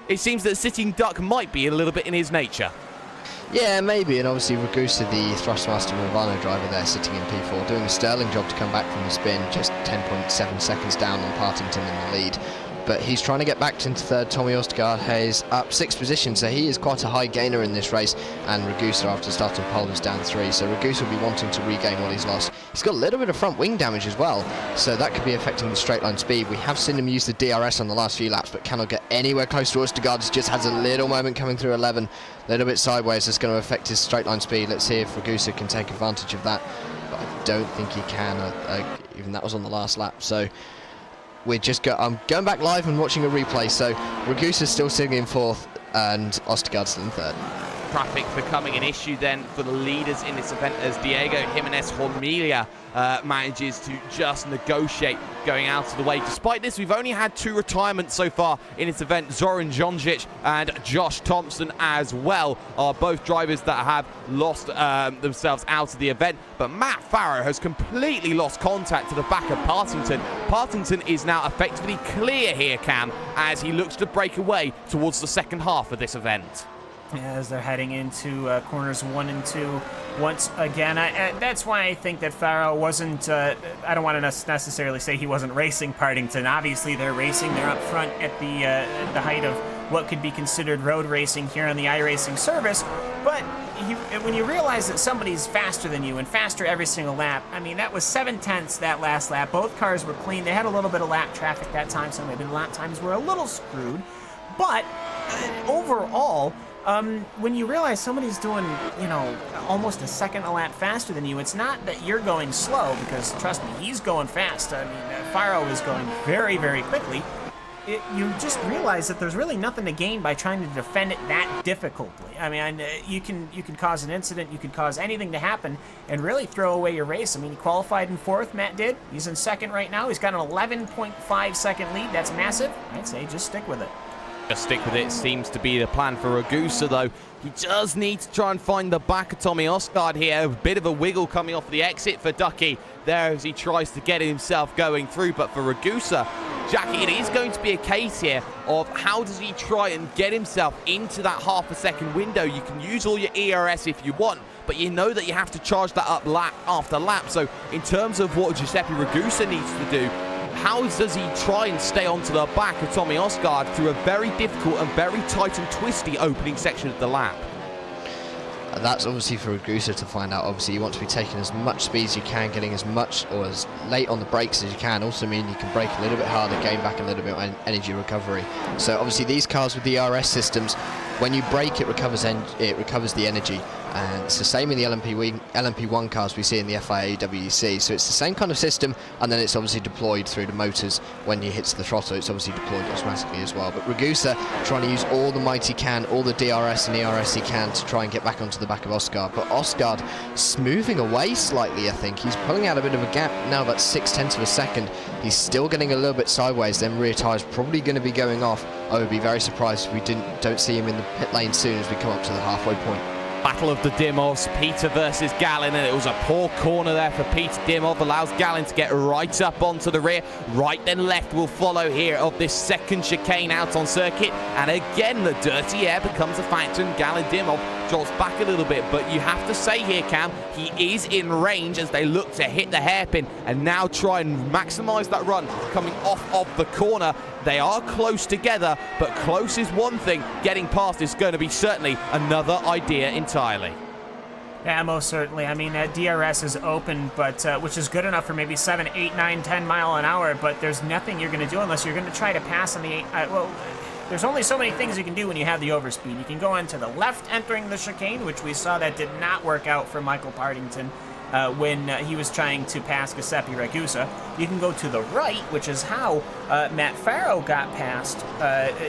it seems that sitting duck might be a little bit in his nature.
Yeah, maybe, and obviously Ragusa, the Thrustmaster Movano driver there, sitting in P4, doing a sterling job to come back from the spin, just 10.7 seconds down on Partington in the lead. But he's trying to get back into third. Tommy Ostergaard is up 6 positions, so he is quite a high gainer in this race, and Ragusa, after starting pole, is down 3, so Ragusa will be wanting to regain what he's lost. He's got a little bit of front wing damage as well, so that could be affecting the straight line speed. We have seen him use the DRS on the last few laps, but cannot get anywhere close to Ostergaard. Just has a little moment coming through 11, a little bit sideways. That's going to affect his straight line speed. Let's see if Ragusa can take advantage of that, but I don't think he can, even that was on the last lap. So I'm going back live and watching a replay, so Ragusa's still sitting in 4th and Ostergaard's still in 3rd.
Traffic becoming an issue then for the leaders in this event as Diego Jimenez Hormilia manages to just negotiate going out of the way. Despite this, we've only had 2 retirements so far in this event. Zoran Djonjic and Josh Thompson as well are both drivers that have lost themselves out of the event. But Matt Farrow has completely lost contact to the back of Partington. Partington is now effectively clear here, Cam, as he looks to break away towards the second half of this event.
As they're heading into corners 1 and 2 once again. That's why I think that Farrow wasn't, I don't want to necessarily say he wasn't racing Partington. Obviously they're racing, they're up front at the height of what could be considered road racing here on the iRacing service, but when you realize that somebody's faster than you and faster every single lap, I mean, that was 7/10 that last lap. Both cars were clean. They had a little bit of lap traffic that time, so maybe the lap times were a little screwed, but overall, when you realize somebody's doing, almost a second a lap faster than you, it's not that you're going slow, because trust me, he's going fast. I mean, Farrow is going very, very quickly. You just realize that there's really nothing to gain by trying to defend it that difficultly. I mean, you can cause an incident, you can cause anything to happen, and really throw away your race. I mean, he qualified in 4th, Matt did. He's in 2nd right now. He's got an 11.5 second lead. That's massive. I'd say just stick with it.
Just stick with it seems to be the plan for Ragusa, though. He does need to try and find the back of Tommy Ostergaard here. A bit of a wiggle coming off the exit for Ducky there as he tries to get himself going through. But for Ragusa, Jackie, it is going to be a case here of how does he try and get himself into that half a second window. You can use all your ERS if you want, but you know that you have to charge that up lap after lap. So in terms of what Giuseppe Ragusa needs to do, how does he try and stay onto the back of Tommy Ostergaard through a very difficult and very tight and twisty opening section of the lap?
That's obviously for Ragusa to find out. Obviously, you want to be taking as much speed as you can, getting as much or as late on the brakes as you can. Also mean you can brake a little bit harder, gain back a little bit on energy recovery. So obviously these cars with the ERS systems, when you brake, it recovers the energy. And it's the same in the LMP1 cars we see in the FIA WEC. So it's the same kind of system, and then it's obviously deployed through the motors. When he hits the throttle, it's obviously deployed automatically as well. But Ragusa trying to use all the might he can, all the DRS and ERS he can to try and get back onto the back of Ostergaard. But Ostergaard smoothing away slightly, I think. He's pulling out a bit of a gap now, about 0.6 of a second. He's still getting a little bit sideways. Then rear tyre's probably going to be going off. I would be very surprised if we don't see him in the pit lane soon as we come up to the halfway point.
Battle of the Dimmovs, Peter versus Gallin, and it was a poor corner there for Peter Dimmov, allows Gallin to get right up onto the rear. Right then left will follow here of this second chicane out on circuit, and again the dirty air becomes a factor, and Gallin Dimmov drops back a little bit. But you have to say here, Cam, he is in range as they look to hit the hairpin and now try and maximise that run coming off of the corner. They are close together, but close is one thing. Getting past is going to be certainly another idea entirely.
Yeah, most certainly. I mean, DRS is open, but which is good enough for maybe 7, 8, 9, 10 mile an hour, but there's nothing you're going to do unless you're going to try to pass on the there's only so many things you can do when you have the overspeed. You can go into the left entering the chicane, which we saw that did not work out for Michael Partington when he was trying to pass Giuseppe Ragusa. You can go to the right, which is how Matt Farrow got past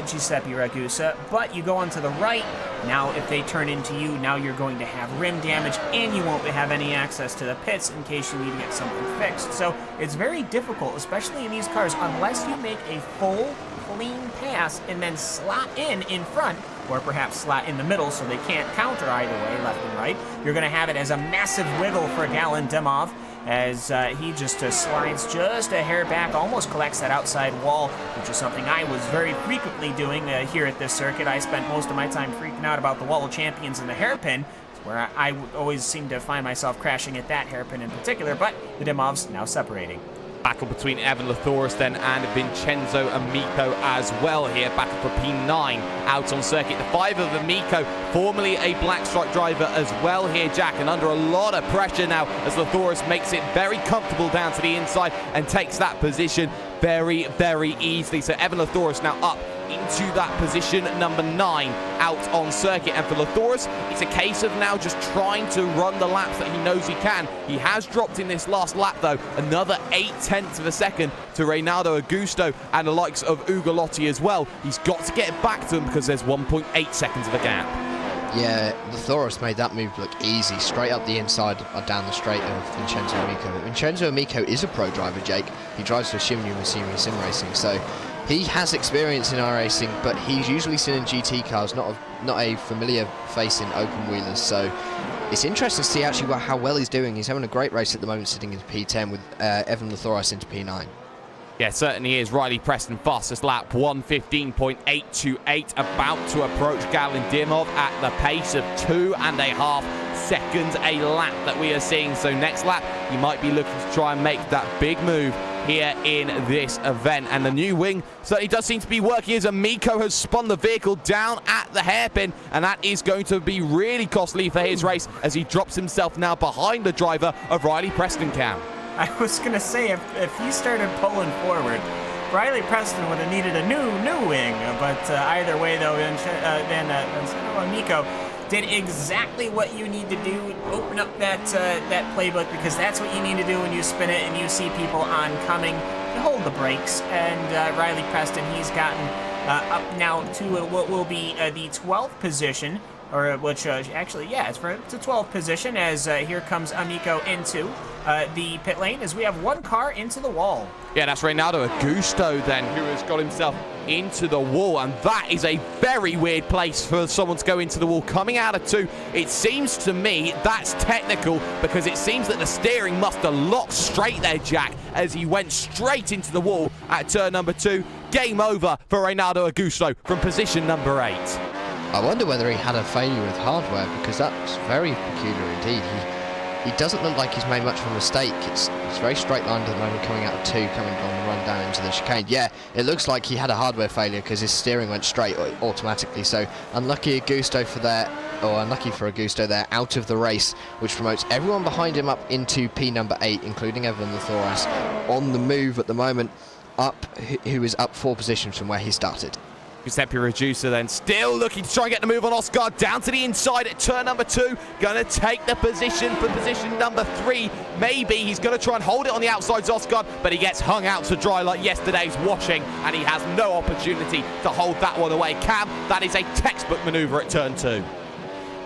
Giuseppe Ragusa, but you go onto the right. Now, if they turn into you, now you're going to have rim damage, and you won't have any access to the pits in case you need to get something fixed. So it's very difficult, especially in these cars, unless you make a full, clean pass and then slot in front, or perhaps slot in the middle so they can't counter either way, left and right. You're going to have it as a massive wiggle for Gallin Dimmov, as he just slides just a hair back, almost collects that outside wall, which is something I was very frequently doing here at this circuit. I spent most of my time freaking out about the Wall of Champions and the hairpin, where I would always seem to find myself crashing at that hairpin in particular, but the Dimovs now separating.
Battle between Evan Lathoris then and Vincenzo Amico as well here. Battle for P9 out on circuit. The 5 of Amico, formerly a black stripe driver as well here, Jack, and under a lot of pressure now as Lathoris makes it very comfortable down to the inside and takes that position very, very easily. So Evan Lathoris now up into that position number 9 out on circuit. And for Lathoris, it's a case of now just trying to run the laps that he knows he can. He has dropped in this last lap, though, another 0.8 of a second to Reynaldo Augusto and the likes of Ugolotti as well. He's got to get back to him because there's 1.8 seconds of a gap.
Yeah, Lathoris made that move look easy, straight up the inside or down the straight of Vincenzo Amico. But Vincenzo Amico is a pro driver, Jake. He drives for Shimnu Massimi Sim Racing, so he has experience in iRacing, but he's usually seen in GT cars, not a familiar face in open wheelers. So it's interesting to see actually how well he's doing. He's having a great race at the moment, sitting in P10 with Evan Lathoris into P9.
Yeah, certainly is. Riley Preston fastest lap, 1:15.828, about to approach Galen Dimov at the pace of 2.5 seconds a lap that we are seeing. So next lap, he might be looking to try and make that big move here in this event. And the new wing certainly does seem to be working as Amico has spun the vehicle down at the hairpin, and that is going to be really costly for his race as he drops himself now behind the driver of Riley Preston, Cam.
I was going to say, if he started pulling forward, Riley Preston would have needed a new wing. But either way, though, Vincenzo Amico did exactly what you need to do. Open up that playbook, because that's what you need to do when you spin it and you see people oncoming. You hold the brakes, and Riley Preston, he's gotten up now to what will be the 12th position, or which actually, yeah, it's for the 12th position, as here comes Amico into the pit lane, as we have one car into the wall.
Yeah, that's Reynaldo Augusto then, who has got himself into the wall, and that is a very weird place for someone to go into the wall. Coming out of 2, it seems to me that's technical, because it seems that the steering must have locked straight there, Jack, as he went straight into the wall at turn number 2. Game over for Reynaldo Augusto from position number 8.
I wonder whether he had a failure with hardware, because that's very peculiar indeed. He doesn't look like he's made much of a mistake. It's very straight lined at the moment, coming out of 2, coming on the run down into the chicane. Yeah, it looks like he had a hardware failure because his steering went straight automatically. So unlucky Augusto for that, or unlucky for Augusto there, out of the race, which promotes everyone behind him up into P number 8, including Evan Lathoris, on the move at the moment, who is up 4 positions from where he started.
Giuseppe Reducer then still looking to try and get the move on Oscar down to the inside at turn number 2. Going to take the position for position number 3. Maybe he's going to try and hold it on the outsides, Oscar, but he gets hung out to dry like yesterday's washing, and he has no opportunity to hold that one away. Cam, that is a textbook maneuver at turn 2.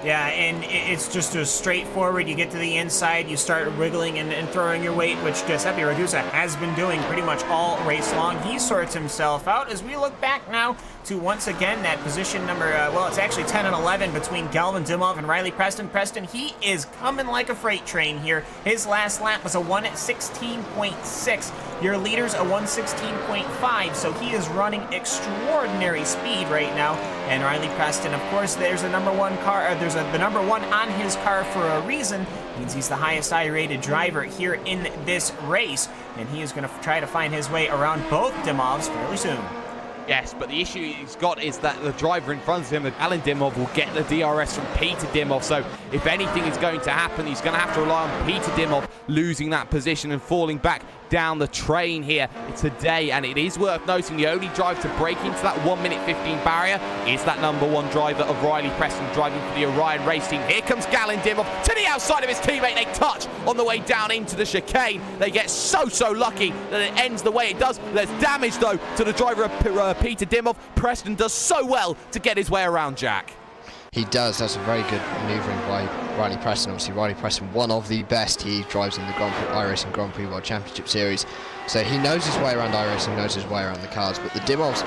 Yeah, and it's just as straightforward. You get to the inside, you start wriggling and throwing your weight, which Giuseppe Ragusa has been doing pretty much all race long. He sorts himself out as we look back now to once again that position number, well, it's actually 10 and 11 between Galvin Dimov and Riley Preston. Preston, he is coming like a freight train here. His last lap was a 1:16.6. Your leader's a 1:16.5, so he is running extraordinary speed right now. And Riley Preston, of course, there's a number 1 car, there's the number 1 on his car for a reason. Means he's the highest I-rated driver here in this race, and he is going to try to find his way around both Dimovs fairly soon.
Yes, but the issue he's got is that the driver in front of him, Alan Dimov, will get the DRS from Peter Dimov. So if anything is going to happen, he's going to have to rely on Peter Dimov losing that position and falling back down the train here today. And it is worth noting the only driver to break into that 1:15 barrier is that number 1 driver of Riley Preston, driving for the Orion race team. Here comes Galen Dimov to the outside of his teammate. They touch on the way down into the chicane. They get so lucky that it ends the way it does. There's damage, though, to the driver of Peter Dimov. Preston does so well to get his way around, Jack.
He does. That's a very good manoeuvring by Riley Preston. Obviously, Riley Preston, one of the best. He drives in the iRacing Grand Prix World Championship Series. So he knows his way around iRacing, knows his way around the cars. But the Dimovs,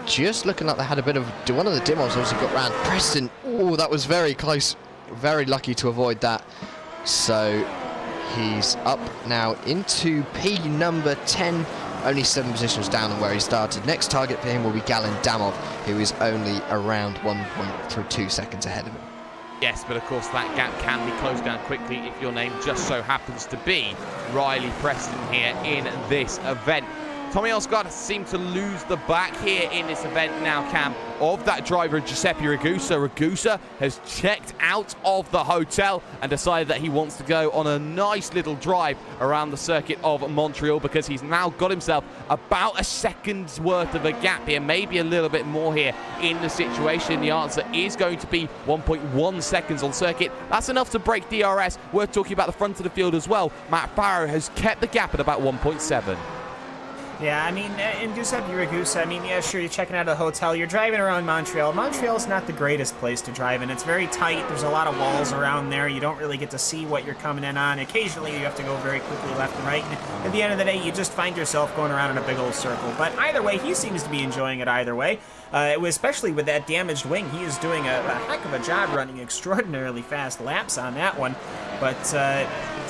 just looking like they had a bit of... One of the Dimovs obviously got round Preston. Oh, that was very close. Very lucky to avoid that. So He's up now into P number 10, only 7 positions down on where he started. Next target for him will be Galen Damov, who is only around 1.2 seconds ahead of him.
Yes, but of course that gap can be closed down quickly if your name just so happens to be Riley Preston here in this event. Tommy Osgood seemed to lose the back here in this event now, Cam, of that driver Giuseppe Ragusa. Ragusa has checked out of the hotel and decided that he wants to go on a nice little drive around the circuit of Montreal, because he's now got himself about a second's worth of a gap here, maybe a little bit more here in the situation. The answer is going to be 1.1 seconds on circuit. That's enough to break DRS. We're talking about the front of the field as well. Matt Farrow has kept the gap at about 1.7.
Yeah, I mean, in Giuseppe Ragusa, I mean, yeah, sure, you're checking out a hotel, you're driving around Montreal. Montreal's not the greatest place to drive in. It's very tight, there's a lot of walls around there, you don't really get to see what you're coming in on. Occasionally, you have to go very quickly left and right, and at the end of the day, you just find yourself going around in a big old circle. But either way, he seems to be enjoying it either way. Especially with that damaged wing, he is doing a heck of a job running extraordinarily fast laps on that one. But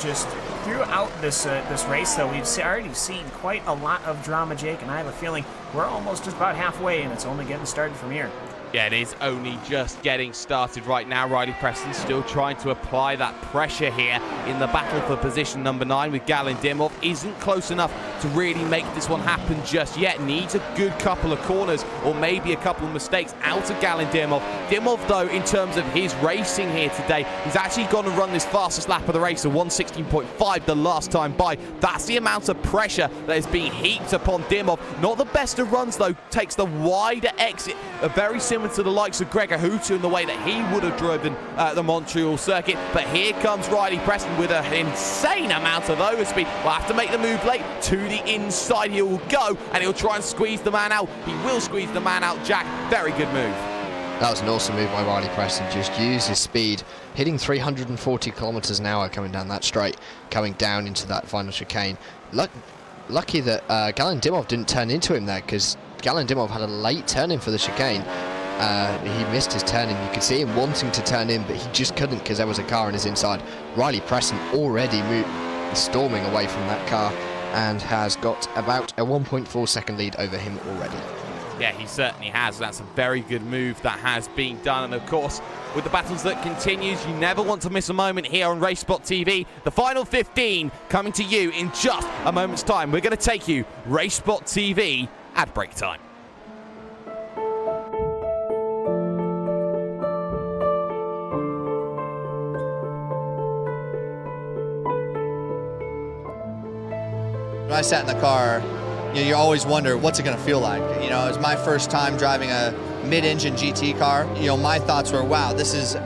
just throughout this race, though, we've already seen quite a lot of drama, Jake, and I have a feeling we're almost just about halfway, and it's only getting started from here.
Yeah, it is only just getting started right now. Riley Preston still trying to apply that pressure here in the battle for position number 9 with Galen Dimov. Isn't close enough to really make this one happen just yet. Needs a good couple of corners or maybe a couple of mistakes out of Galen Dimov. Dimov, though, in terms of his racing here today, he's actually gone and run this fastest lap of the race, a 1:16.5 the last time by. That's the amount of pressure that is being heaped upon Dimov. Not the best of runs, though. Takes the wider exit, very similar to the likes of Gregor Hutu in the way that he would have driven the Montreal circuit. But here comes Riley Preston with an insane amount of overspeed. Will have to make the move late. To the inside he will go, and he'll try and squeeze the man out. He will squeeze the man out, Jack. Very good move.
That was an awesome move by Riley Preston. Just use his speed, hitting 340 kilometers an hour coming down that straight, coming down into that final chicane. Lucky that Galen Dimov didn't turn into him there, because Galen Dimov had a late turn in for the chicane. He missed his turn in. You could see him wanting to turn in, but he just couldn't because there was a car on his inside. Riley Preston already storming away from that car and has got about a 1.4 second lead over him already.
Yeah, he certainly has. That's a very good move that has been done. And of course, with the battles that continues, you never want to miss a moment here on RaceSpot TV. The final 15 coming to you in just a moment's time. We're going to take you RaceSpot TV at break time.
When I sat in the car, you always wonder, what's it going to feel like? It was my first time driving a mid-engine GT car. My thoughts were, wow, this is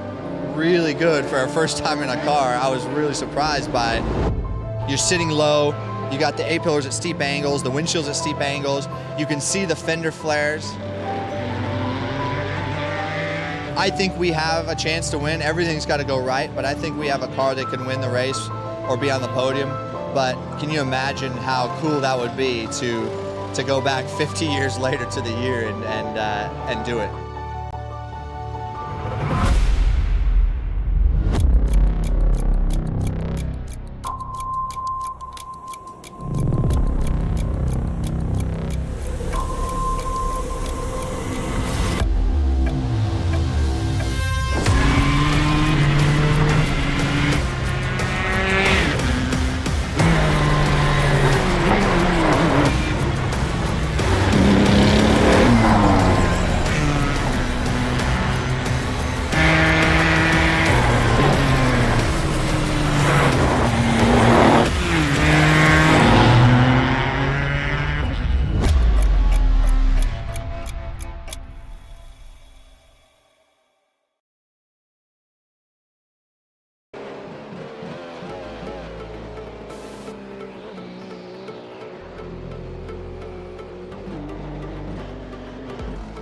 really good for our first time in a car. I was really surprised by it. You're sitting low, you got the A-pillars at steep angles, the windshields at steep angles, you can see the fender flares. I think we have a chance to win. Everything's got to go right, but I think we have a car that can win the race or be on the podium. But can you imagine how cool that would be to go back 50 years later to the year and do it?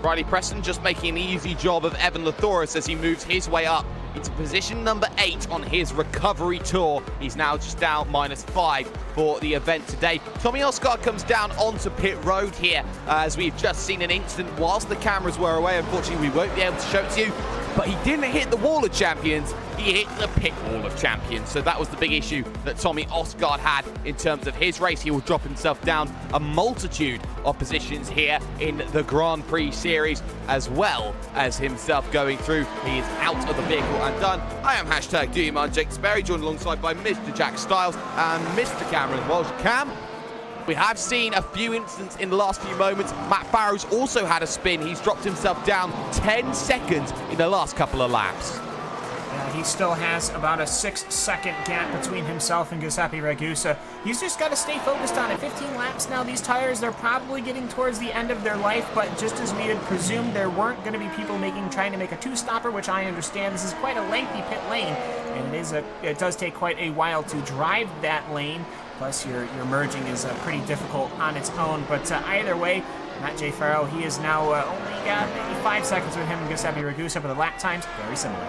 Riley Preston just making an easy job of Evan Lathoris as he moves his way up into position number 8 on his recovery tour. He's now just down -5 for the event today. Tommy Osgood comes down onto pit road here as we've just seen an incident whilst the cameras were away. Unfortunately, we won't be able to show it to you. but he didn't hit the wall of champions, he hit the pit wall of champions. So that was the big issue that Tommy Osgaard had in terms of his race. He will drop himself down a multitude of positions here in the Grand Prix Series, as well as himself going through. He is out of the vehicle and done. I am hashtag #DutyMan Jake Sperry, joined alongside by Mr. Jack Styles and Mr. Cameron Walsh. Cam, we have seen a few incidents in the last few moments. Matt Farrow's also had a spin. He's dropped himself down 10 seconds in the last couple of laps.
He still has about a 6-second gap between himself and Giuseppe Ragusa. He's just got to stay focused on it. 15 laps now. These tires, they're probably getting towards the end of their life, but just as we had presumed, there weren't going to be people trying to make a two-stopper, which I understand. This is quite a lengthy pit lane, and it does take quite a while to drive that lane. Plus, your merging is pretty difficult on its own. But either way, Matt J. Farrow, he is now only got maybe 5 seconds with him and Giuseppe Ragusa, but the lap times, very similar.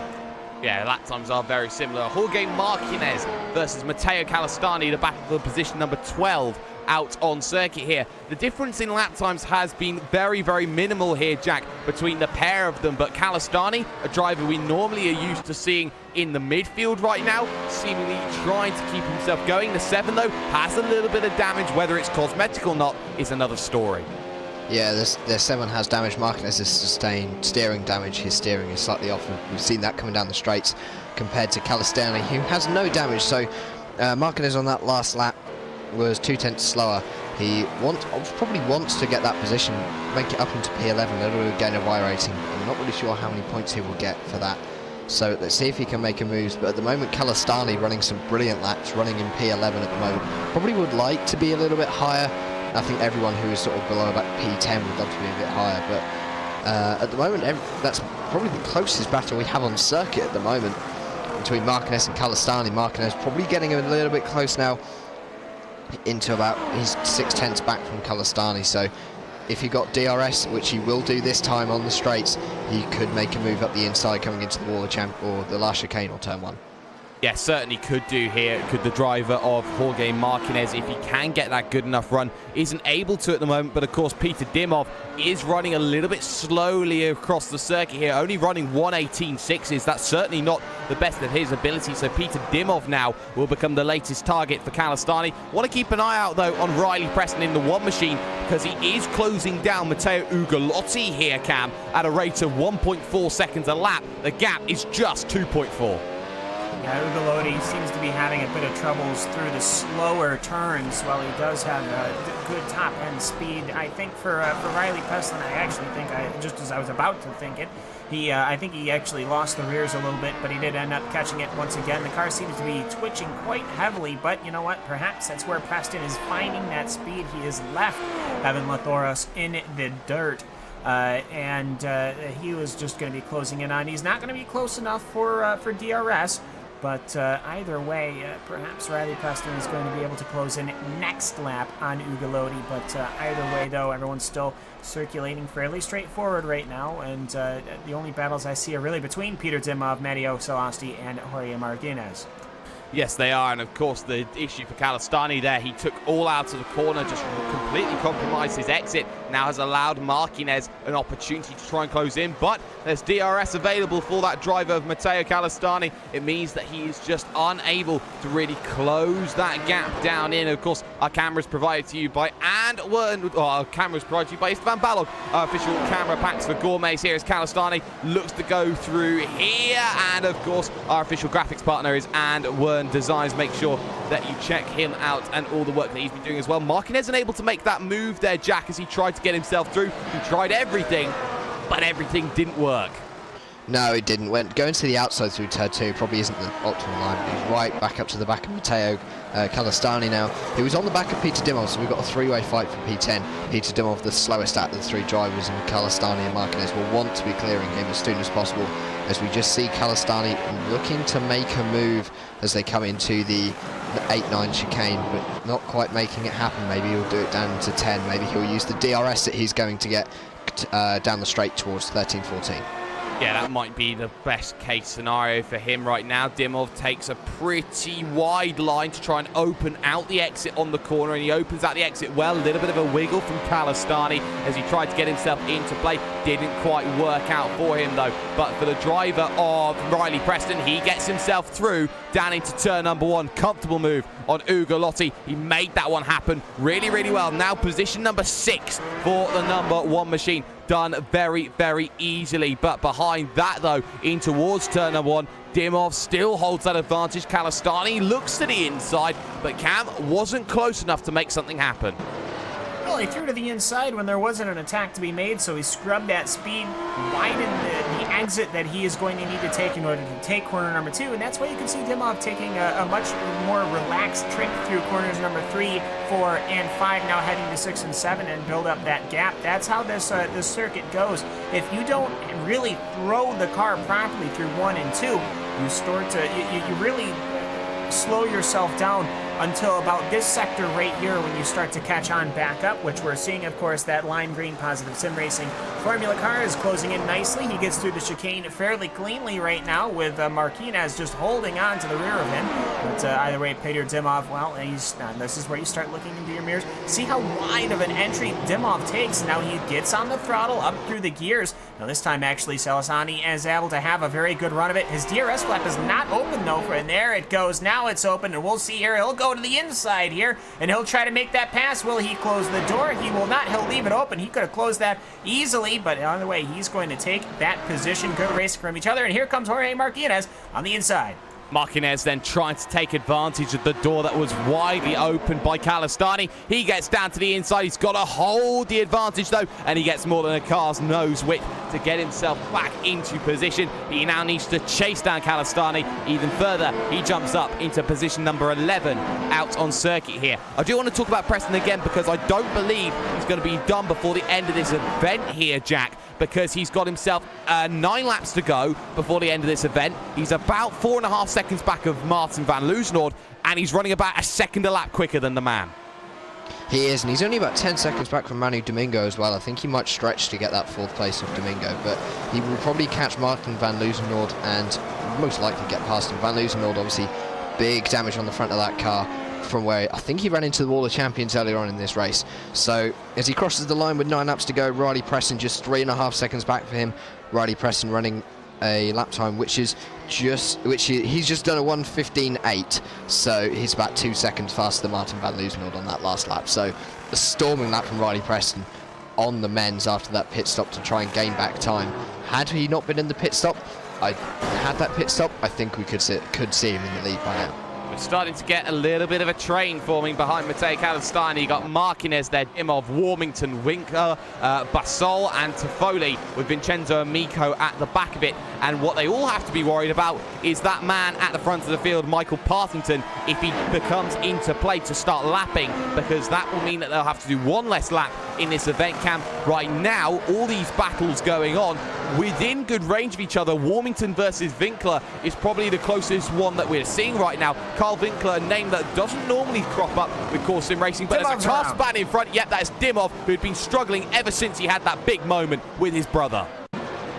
Yeah, lap times are very similar. Jorge Marquez versus Matteo Calistani, the battle for position number 12 out on circuit here. The difference in lap times has been very, very minimal here, Jack, between the pair of them. But Calistani, a driver we normally are used to seeing in the midfield right now, seemingly trying to keep himself going. The 7, though, has a little bit of damage. Whether it's cosmetic or not is another story.
Yeah, the 7 has damage. Marquez has sustained steering damage. His steering is slightly off. We've seen that coming down the straights compared to Calistani, who has no damage. So Marquez on that last lap was 2/10 slower. He probably wants to get that position, make it up into P11, a little bit of gain of iRacing. I'm not really sure how many points he will get for that. So let's see if he can make a move. But at the moment, Calistani running some brilliant laps, running in P11 at the moment. Probably would like to be a little bit higher. I think everyone who is sort of below about P10 would love to be a bit higher, but at the moment, that's probably the closest battle we have on circuit at the moment between Marquez and Calistani. Marquez probably getting a little bit close now into about his 6/10 back from Calistani. So if he got DRS, which he will do this time on the straights, he could make a move up the inside coming into the wall of champ or the last chicane or turn 1.
Yeah, certainly could do here. Could the driver of Jorge Marquez, if he can get that good enough run, isn't able to at the moment. But of course, Peter Dimov is running a little bit slowly across the circuit here, only running 1:18.6s. That's certainly not the best of his ability. So Peter Dimov now will become the latest target for Calistani. Want to keep an eye out though on Riley Preston in the 1 machine, because he is closing down Matteo Ugolotti here, Cam, at a rate of 1.4 seconds a lap. The gap is just 2.4.
Yeah, Ugolotti seems to be having a bit of troubles through the slower turns. While he does have good top-end speed, I think for Riley Preston, I actually think, just as I was about to think it, I think he actually lost the rears a little bit, but he did end up catching it once again. The car seems to be twitching quite heavily, but you know what? Perhaps that's where Preston is finding that speed. He has left Evan Lathoros in the dirt. And he was just going to be closing in on. He's not going to be close enough for DRS. But either way, perhaps Riley Preston is going to be able to close in next lap on Ugolotti. But either way, though, everyone's still circulating fairly straightforward right now. And the only battles I see are really between Peter Dimov, Matteo Salasti, and Jorge Marquez.
Yes, they are, and of course the issue for Calistani there, he took all out of the corner, just completely compromised his exit, now has allowed Marquez an opportunity to try and close in, but there's DRS available for that driver of Matteo Calistani. It means that he is just unable to really close that gap down in. Of course, our cameras provided to you by Esteban Balog, our official camera packs for gourmets here as Calistani looks to go through here, and of course our official graphics partner is And Designs. Make sure that you check him out and all the work that he's been doing as well. Marquez unable to make that move there, Jack, as he tried to get himself through. He tried everything, but everything didn't work.
No, it didn't. Going to the outside through turn 2 probably isn't the optimal line, but he's right back up to the back of Matteo Calistani now. He was on the back of Peter Dimov, so we've got a 3-way fight for P10. Peter Dimov, the slowest out of the 3 drivers, and Calistani and Marquez will want to be clearing him as soon as possible, as we just see Calistani looking to make a move as they come into the 8-9 chicane, but not quite making it happen. Maybe he'll do it down to 10. Maybe he'll use the DRS that he's going to get down the straight towards 13-14.
Yeah, that might be the best case scenario for him right now. Dimov takes a pretty wide line to try and open out the exit on the corner, and he opens out the exit well. A little bit of a wiggle from Kalistani as he tried to get himself into play. Didn't quite work out for him though. But for the driver of Riley Preston, he gets himself through down into turn number 1. Comfortable move on Ugolotti. He made that one happen really, really well. Now position number 6 for the number 1 machine. Done very, very easily. But behind that, though, in towards turn number 1, Dimov still holds that advantage. Kalistani looks to the inside, but Cam wasn't close enough to make something happen.
Well, he threw to the inside when there wasn't an attack to be made, so he scrubbed that speed, widened the exit that he is going to need to take in order to take corner number 2, and that's why you can see Dimov taking a much more relaxed trip through corners number 3, 4, and 5, now heading to 6 and 7 and build up that gap. That's how this circuit goes. If you don't really throw the car properly through 1 and 2, you start to you really slow yourself down until about this sector right here when you start to catch on back up, which we're seeing, of course, that lime green Positive Sim Racing Formula car is closing in nicely. He gets through the chicane fairly cleanly right now with Marquinez just holding on to the rear of him. But either way, Peter Dimov, well, this is where you start looking into your mirrors. See how wide of an entry Dimov takes. Now he gets on the throttle up through the gears. Now this time, actually, Salasani is able to have a very good run of it. His DRS flap is not open, though, and there it goes. Now it's open, and we'll see here. He'll go to the inside here, and he'll try to make that pass. Will he close the door? He will not. He'll leave it open. He could have closed that easily, but on the way, he's going to take that position. Good racing from each other, and here comes Jorge Marquinez on the inside.
Marquinez then trying to take advantage of the door that was widely opened by Kalistani. He gets down to the inside. He's got to hold the advantage, though, and he gets more than a car's nose width to get himself back into position. He now needs to chase down Kalistani even further. He jumps up into position number 11 out on circuit here. I do want to talk about Preston again because I don't believe he's going to be done before the end of this event here, Jack, because he's got himself 9 laps to go before the end of this event. He's about 4.5 seconds back of Martin van Loosenhoord, and he's running about a second a lap quicker than the man.
He is, and he's only about 10 seconds back from Manu Domingo as well. I think he might stretch to get that 4th place of Domingo, but he will probably catch Martin van Loosenhoord and most likely get past him. Van Loosenhoord, obviously, big damage on the front of that car from where I think he ran into the wall of champions earlier on in this race. So as he crosses the line with 9 laps to go, Riley Preston just 3.5 seconds back for him. Riley Preston running a lap time he's just done a 1:15.8, so he's about 2 seconds faster than Martin van Loosenhoord on that last lap. So a storming lap from Riley Preston on the men's after that pit stop to try and gain back time. Had he not been in the pit stop, I think we could see him in the lead by now.
We're starting to get a little bit of a train forming behind Matej Kalistani. You got Marquinez there, Dimov, Warmington, Winkler, Basol, and Toffoli with Vincenzo Amico at the back of it. And what they all have to be worried about is that man at the front of the field, Michael Partington, if he becomes into play to start lapping, because that will mean that they'll have to do 1 less lap in this event camp. Right now, all these battles going on within good range of each other. Warmington versus Winkler is probably the closest one that we're seeing right now. Carl Winkler, a name that doesn't normally crop up with Core Sim Racing, but there's a tough span in front. Yep, that is Dimov, who'd been struggling ever since he had that big moment with his brother.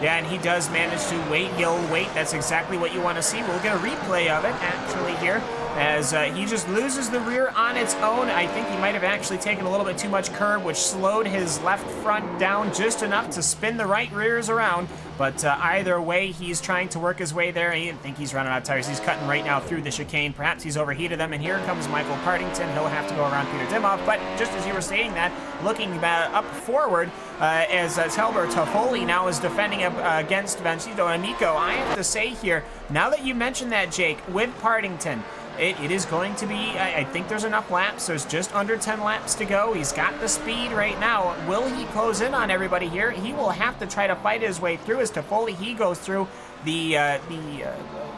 Yeah, and he does manage to wait. That's exactly what you want to see. We'll get a replay of it, actually, here, as he just loses the rear on its own. I think he might have actually taken a little bit too much curb, which slowed his left front down just enough to spin the right rears around. But either way, he's trying to work his way there. I think he's running out of tires. He's cutting right now through the chicane. Perhaps he's overheated them. And here comes Michael Partington. He'll have to go around Peter Dimov. But just as you were saying that, looking up forward, as Telber Toffoli now is defending against Vincenzo Amico, I have to say here, now that you mentioned that, Jake, with Partington, it is going to be, I think there's enough laps. There's just under 10 laps to go. He's got the speed right now. Will he close in on everybody here? He will have to try to fight his way through as Toffoli. He goes through the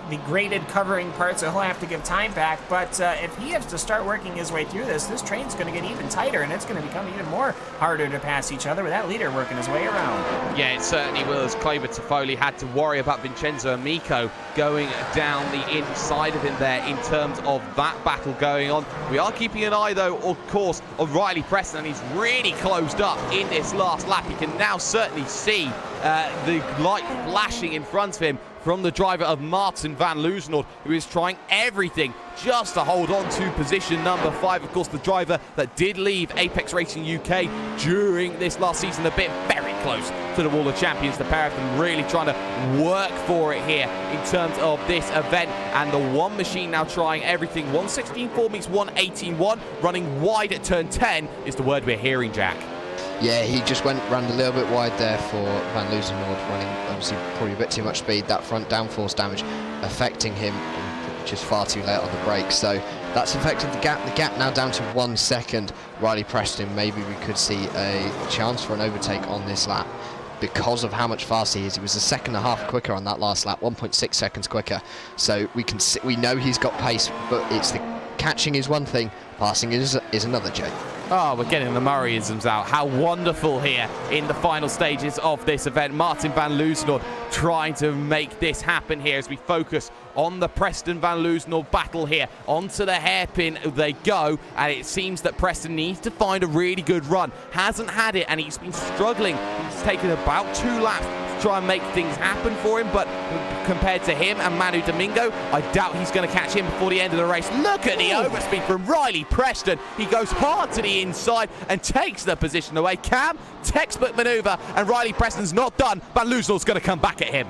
the graded covering parts, so he'll have to give time back. But if he has to start working his way through this train's going to get even tighter, and it's going to become even more harder to pass each other with that leader working his way around.
Yeah, it certainly will, as Claver Toffoli had to worry about Vincenzo Amico going down the inside of him there in terms of that battle going on. We are keeping an eye, though, of course, on Riley Preston, and he's really closed up in this last lap. You can now certainly see the light flashing in front of him from the driver of Martin van Loozenhoorn, who is trying everything just to hold on to position number 5. Of course, the driver that did leave Apex Racing UK during this last season, a bit very close to the Wall of Champions. The pair of them really trying to work for it here in terms of this event. And the one machine now trying everything. 116.4 meets 118.1. Running wide at turn 10 is the word we're hearing, Jack.
Yeah, he just ran a little bit wide there for Van Loozenhoorn, running obviously probably a bit too much speed. That front downforce damage affecting him just far too late on the brakes. So that's affected the gap. The gap now down to 1 second. Riley Preston, maybe we could see a chance for an overtake on this lap because of how much faster he is. He was a second and a half quicker on that last lap, 1.6 seconds quicker. So we know he's got pace, but it's catching is one thing, passing is another, Jay.
Oh, we're getting the Murrayisms out. How wonderful here in the final stages of this event. Martin van Loozenhoorn trying to make this happen here as we focus on the Preston van Loozenhoorn battle here. Onto the hairpin they go, and it seems that Preston needs to find a really good run. Hasn't had it, and he's been struggling. He's taken about 2 laps to try and make things happen for him, but compared to him and Manu Domingo, I doubt he's going to catch him before the end of the race. Look at the overspeed from Riley Preston. He goes hard to the inside and takes the position away. Cam, textbook maneuver, and Riley Preston's not done. Van Loozenhoorn's going to come back at him.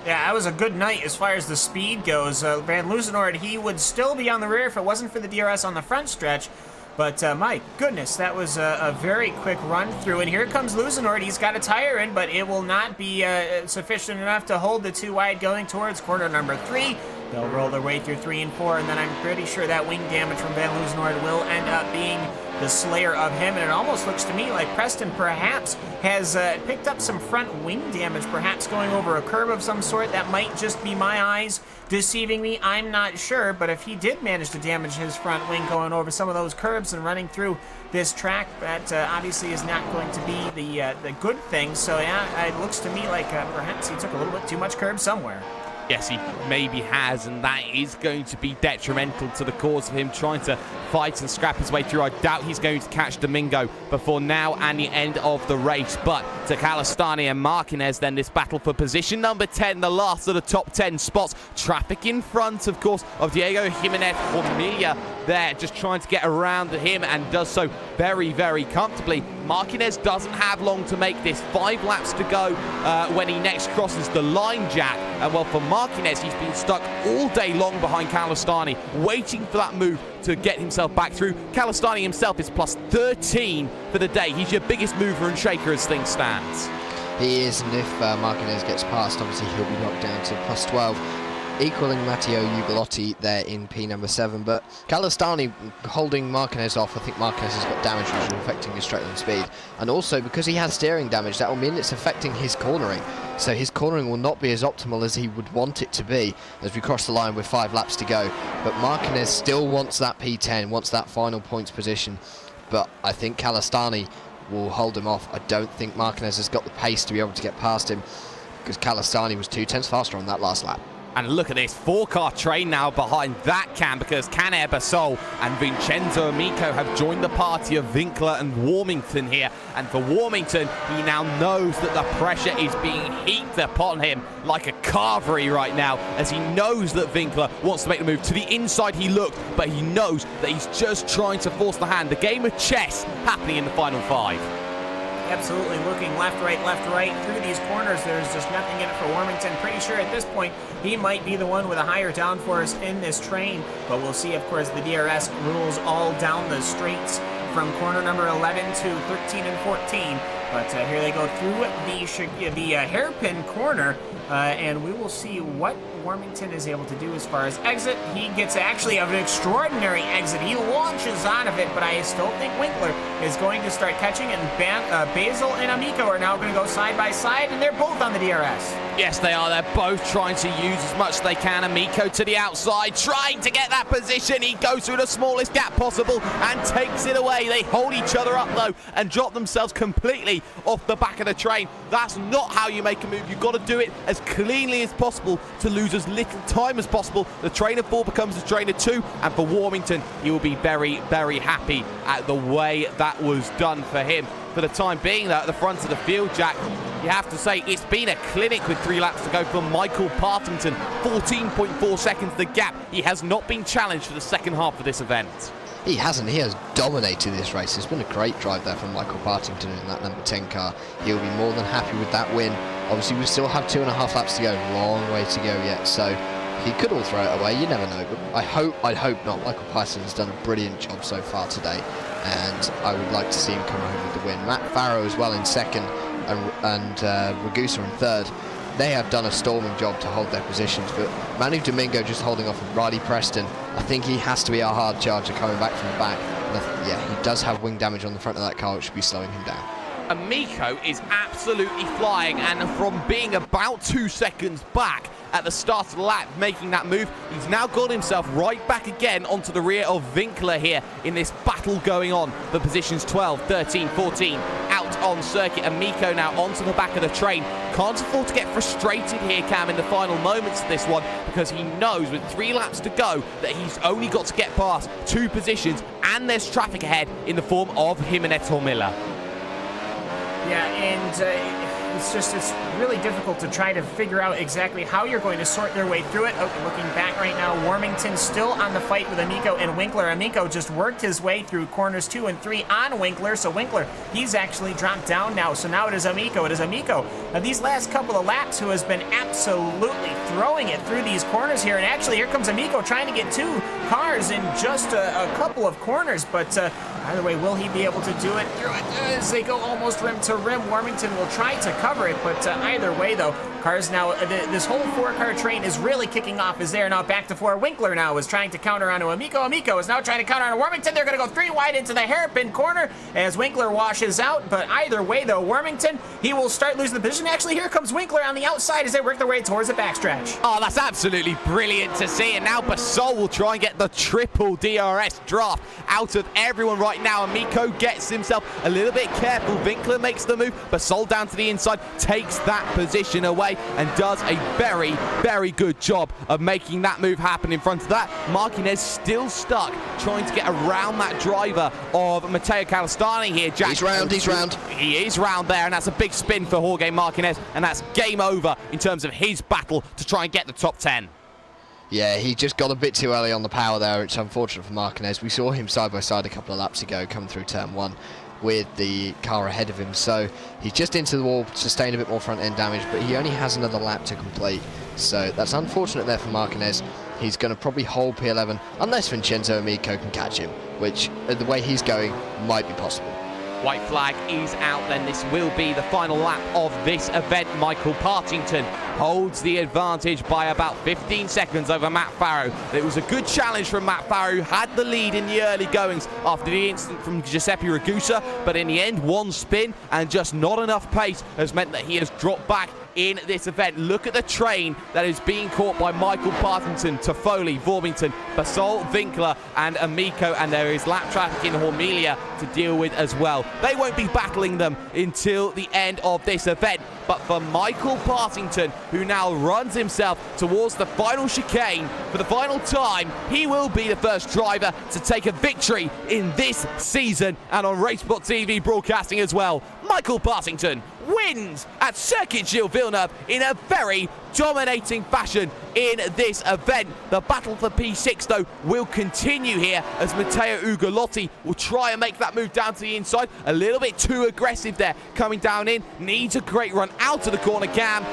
Yeah, that was a good night as far as the speed goes. Van Loozenhoorn, he would still be on the rear if it wasn't for the DRS on the front stretch. But my goodness, that was a very quick run through. And here comes Loozenhoorn. He's got a tire in, but it will not be sufficient enough to hold the 2 wide going towards corner number 3. They'll roll their way through 3 and 4, and then I'm pretty sure that wing damage from Van Loozenhoorn will end up being the slayer of him. And it almost looks to me like Preston perhaps has picked up some front wing damage, perhaps going over a curb of some sort. That might just be my eyes deceiving me. I'm not sure, but if he did manage to damage his front wing going over some of those curbs and running through this track, that obviously is not going to be the good thing. So yeah, it looks to me like perhaps he took a little bit too much curb somewhere.
Yes, he maybe has, and that is going to be detrimental to the cause of him trying to fight and scrap his way through. I doubt he's going to catch Domingo before now and the end of the race. But to Calistani and Marquez, then this battle for position number 10, the last of the top 10 spots. Traffic in front, of course, of Diego Jimenez Hormilia there, just trying to get around him, and does so very, very comfortably. Marquez doesn't have long to make this. 5 laps to go when he next crosses the line, Jack. And well, for Marquez, he's been stuck all day long behind Calistani, waiting for that move to get himself back through. Calistani himself is plus 13 for the day. He's your biggest mover and shaker as things stands.
He is, and if Marquez gets past, obviously he'll be knocked down to plus 12. Equaling Matteo Ugolotti there in P number 7, but Calistani holding Marquez off. I think Marquez has got damage which is affecting his straight line speed, and also because he has steering damage, that will mean it's affecting his cornering, so his cornering will not be as optimal as he would want it to be as we cross the line with 5 laps to go. But Marquez still wants that P10, wants that final points position, but I think Calistani will hold him off. I don't think Marquez has got the pace to be able to get past him, because Calistani was 2/10 faster on that last lap.
And look at this 4-car train now behind that Cam, because Caner Basol and Vincenzo Amico have joined the party of Winkler and Warmington here. And for Warmington, he now knows that the pressure is being heaped upon him like a carvery right now, as he knows that Winkler wants to make the move. To the inside he looked, but he knows that he's just trying to force the hand. The game of chess happening in the final 5.
Absolutely looking left, right, through these corners. There's just nothing in it for Warmington. Pretty sure at this point he might be the one with a higher downforce in this train, but we'll see. Of course, the DRS rules all down the straights from corner number 11 to 13 and 14. But here they go through the hairpin corner, and we will see what Warmington is able to do as far as exit. He gets actually an extraordinary exit. He launches out of it, but I still think Winkler is going to start catching it, and Basil and Amico are now going to go side by side, and they're both on the DRS.
Yes, they are. They're both trying to use as much as they can. Amico to the outside, trying to get that position. He goes through the smallest gap possible and takes it away. They hold each other up, though, and drop themselves completely off the back of the train. That's not how you make a move. You've got to do it as cleanly as possible to lose as little time as possible. The trainer 4 becomes the trainer 2, and for Warmington, he will be very, very happy at the way that was done for him. For the time being, though, at the front of the field, Jack, you have to say it's been a clinic with 3 laps to go for Michael Partington. 14.4 seconds the gap. He has not been challenged for the second half of this event.
He hasn't. He has dominated this race. It's been a great drive there from Michael Partington in that number 10 car. He'll be more than happy with that win. Obviously, we still have 2.5 laps to go. Long way to go yet. So he could all throw it away. You never know. But I'd hope not. Michael Partington's done a brilliant job so far today, and I would like to see him come home with the win. Matt Farrow as well in second, and Ragusa in third. They have done a storming job to hold their positions, but Manu Domingo just holding off with Riley Preston. I think he has to be a hard charger coming back from the back. And yeah, he does have wing damage on the front of that car, which should be slowing him down.
Amico is absolutely flying, and from being about 2 seconds back at the start of the lap, making that move, he's now got himself right back again onto the rear of Winkler here in this battle going on for positions 12, 13, 14 out on circuit. Amico now onto the back of the train. Can't afford to get frustrated here, Cam, in the final moments of this one, because he knows with 3 laps to go that he's only got to get past 2 positions, and there's traffic ahead in the form of Jimenez Hormilla.
Yeah, and it's really difficult to try to figure out exactly how you're going to sort their way through it. Okay, looking back right now, Warmington still on the fight with Amico and Winkler. Amico just worked his way through corners 2 and 3 on Winkler, so Winkler, he's actually dropped down now. So now it is Amico. Now, these last couple of laps, who has been absolutely throwing it through these corners here, and actually here comes Amico trying to get 2 cars in just a couple of corners, but either way, will he be able to do it through it as they go almost rim to rim? Warmington will try to cover it, but either way, though, cars now, this whole 4-car train is really kicking off as they're now back to 4. Winkler now is trying to counter onto Amico. Amico is now trying to counter onto Warmington. They're going to go 3 wide into the hairpin corner as Winkler washes out, but either way, though, Warmington, he will start losing the position. Actually, here comes Winkler on the outside as they work their way towards the backstretch.
Oh, that's absolutely brilliant to see, and now Basol will try and get the triple DRS draft out of everyone right now. Amico gets himself a little bit careful. Winkler makes the move. Basol down to the inside, takes that position away, and does a very, very good job of making that move happen in front of that. Marquez still stuck, trying to get around that driver of Matteo Calistani here, Jack.
He's round.
He is round there, and that's a big spin for Jorge Marquez, and that's game over in terms of his battle to try and get the top 10.
Yeah, he just got a bit too early on the power there. It's unfortunate for Marquez. We saw him side by side a couple of laps ago coming through turn 1 with the car ahead of him, so he's just into the wall, sustained a bit more front end damage, but he only has another lap to complete, so that's unfortunate there for Marquez. He's going to probably hold P11 unless Vincenzo Amico can catch him, which the way he's going might be possible.
White flag is out, then this will be the final lap of this event. Michael Partington holds the advantage by about 15 seconds over Matt Farrow. It was a good challenge from Matt Farrow, who had the lead in the early goings after the incident from Giuseppe Ragusa, but in the end, one spin and just not enough pace has meant that he has dropped back in this event. Look at the train that is being caught by Michael Partington, Toffoli, Vormington, Basol, Winkler and Amico, and there is lap traffic in Hormiglia to deal with as well. They won't be battling them until the end of this event, but for Michael Partington, who now runs himself towards the final chicane for the final time, he will be the first driver to take a victory in this season and on Racebot TV broadcasting as well. Michael Partington wins at Circuit Gilles Villeneuve in a very dominating fashion in this event. The battle for P6 though will continue here as Matteo Ugolotti will try and make that move down to the inside. A little bit too aggressive there, coming down in, needs a great run out of the corner. Cam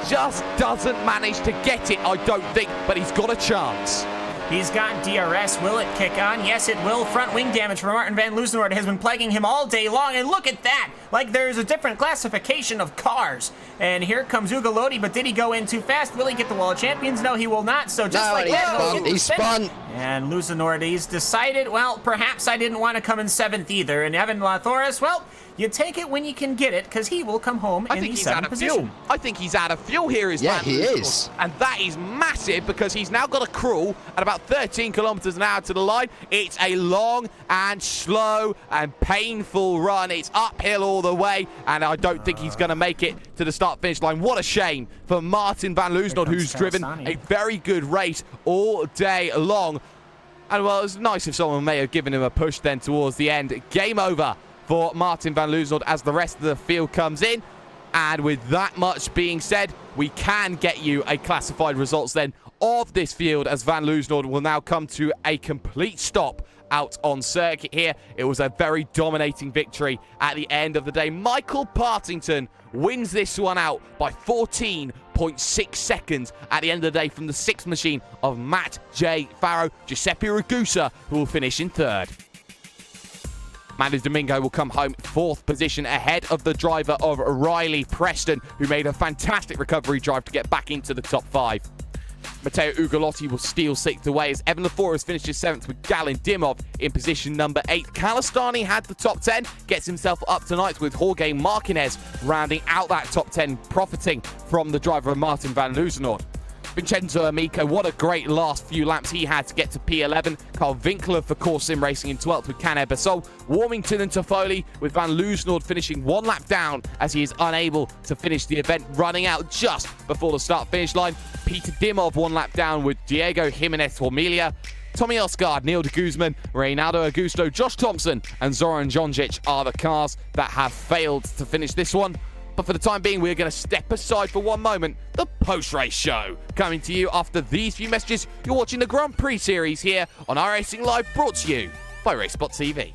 just doesn't manage to get it, I don't think, but he's got a chance.
He's got DRS. Will it kick on? Yes, it will. Front wing damage for Martin van Loozenhoorn has been plaguing him all day long. And look at that. Like there's a different classification of cars. And here comes Ugolotti, but did he go in too fast? Will he get the Wall of Champions? No, he will not. So just like that,
he spun.
And Loozenhoorn, he's decided, well, perhaps I didn't want to come in 7th either. And Evan Lathoris, well, you take it when you can get it, because he will come home in the 7th position.
I think he's out of fuel here.
Yeah, he is.
And that is massive, because he's now got a crawl at about 13 kilometers an hour to the line. It's a long and slow and painful run. It's uphill all the way, and I don't think he's going to make it to the start-finish line. What a shame for Martin van Loozenhoorn, who's driven a very good race all day long. And, well, it was nice if someone may have given him a push then towards the end. Game over for Martin van Loozenhoorn as the rest of the field comes in. And with that much being said, we can get you a classified results then of this field, as Van Loozenhoorn will now come to a complete stop out on circuit here. It was a very dominating victory at the end of the day. Michael Partington wins this one out by 14.6 seconds at the end of the day from the 6th machine of Matt J. Farrow. Giuseppe Ragusa, who will finish in 3rd. Manu Domingo will come home 4th position ahead of the driver of Riley Preston, who made a fantastic recovery drive to get back into the top 5. Matteo Ugolotti will steal 6th away as Evan Lathoris finishes 7th with Galen Dimov in position number 8. Kalistani had the top 10, gets himself up tonight with Jorge Marquez rounding out that top 10, profiting from the driver of Martin van Loozenhoorn. Vincenzo Amico, what a great last few laps he had to get to P11. Carl Winkler for Core Sim Racing in 12th with Canet Basol. Warmington and Toffoli with Van Loozenhoorn finishing 1 lap down as he is unable to finish the event, running out just before the start-finish line. Peter Dimov 1 lap down with Diego Jimenez Hormilia. Tommy Osgard, Neil de Guzman, Reynaldo Augusto, Josh Thompson and Zoran Jonjic are the cars that have failed to finish this one. But for the time being, we're going to step aside for one moment. The post-race show coming to you after these few messages. You're watching the Grand Prix Series here on iRacing Live, brought to you by RaceSpot TV.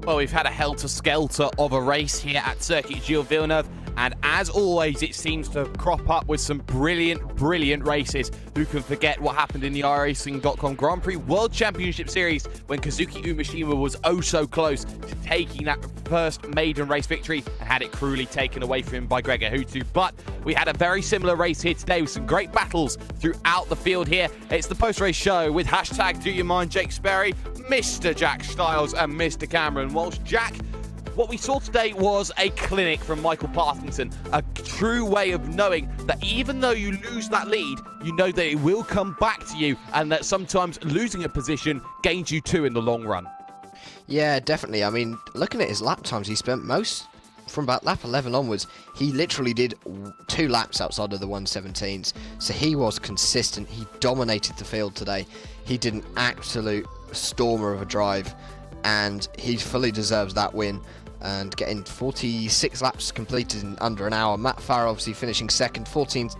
Well, we've had a helter-skelter of a race here at Circuit Gilles Villeneuve, and as always, it seems to crop up with some brilliant, brilliant races. Who can forget what happened in the iRacing.com Grand Prix World Championship Series when Kazuki Umeshima was oh so close to taking that first maiden race victory and had it cruelly taken away from him by Gregor Hutu. But we had a very similar race here today with some great battles throughout the field here. It's the post-race show with hashtag Do You Mind Jake Sperry, Mr. Jack Stiles and Mr. Cameron Walsh. Jack, what we saw today was a clinic from Michael Partington, a true way of knowing that even though you lose that lead, you know that it will come back to you and that sometimes losing a position gains you two in the long run.
Yeah, definitely. I mean, looking at his lap times, he spent most from about lap 11 onwards. He literally did 2 laps outside of the 117s, so he was consistent. He dominated the field today. He did an absolute stormer of a drive, and he fully deserves that win. And getting 46 laps completed in under an hour. Matt Farah obviously finishing second, 14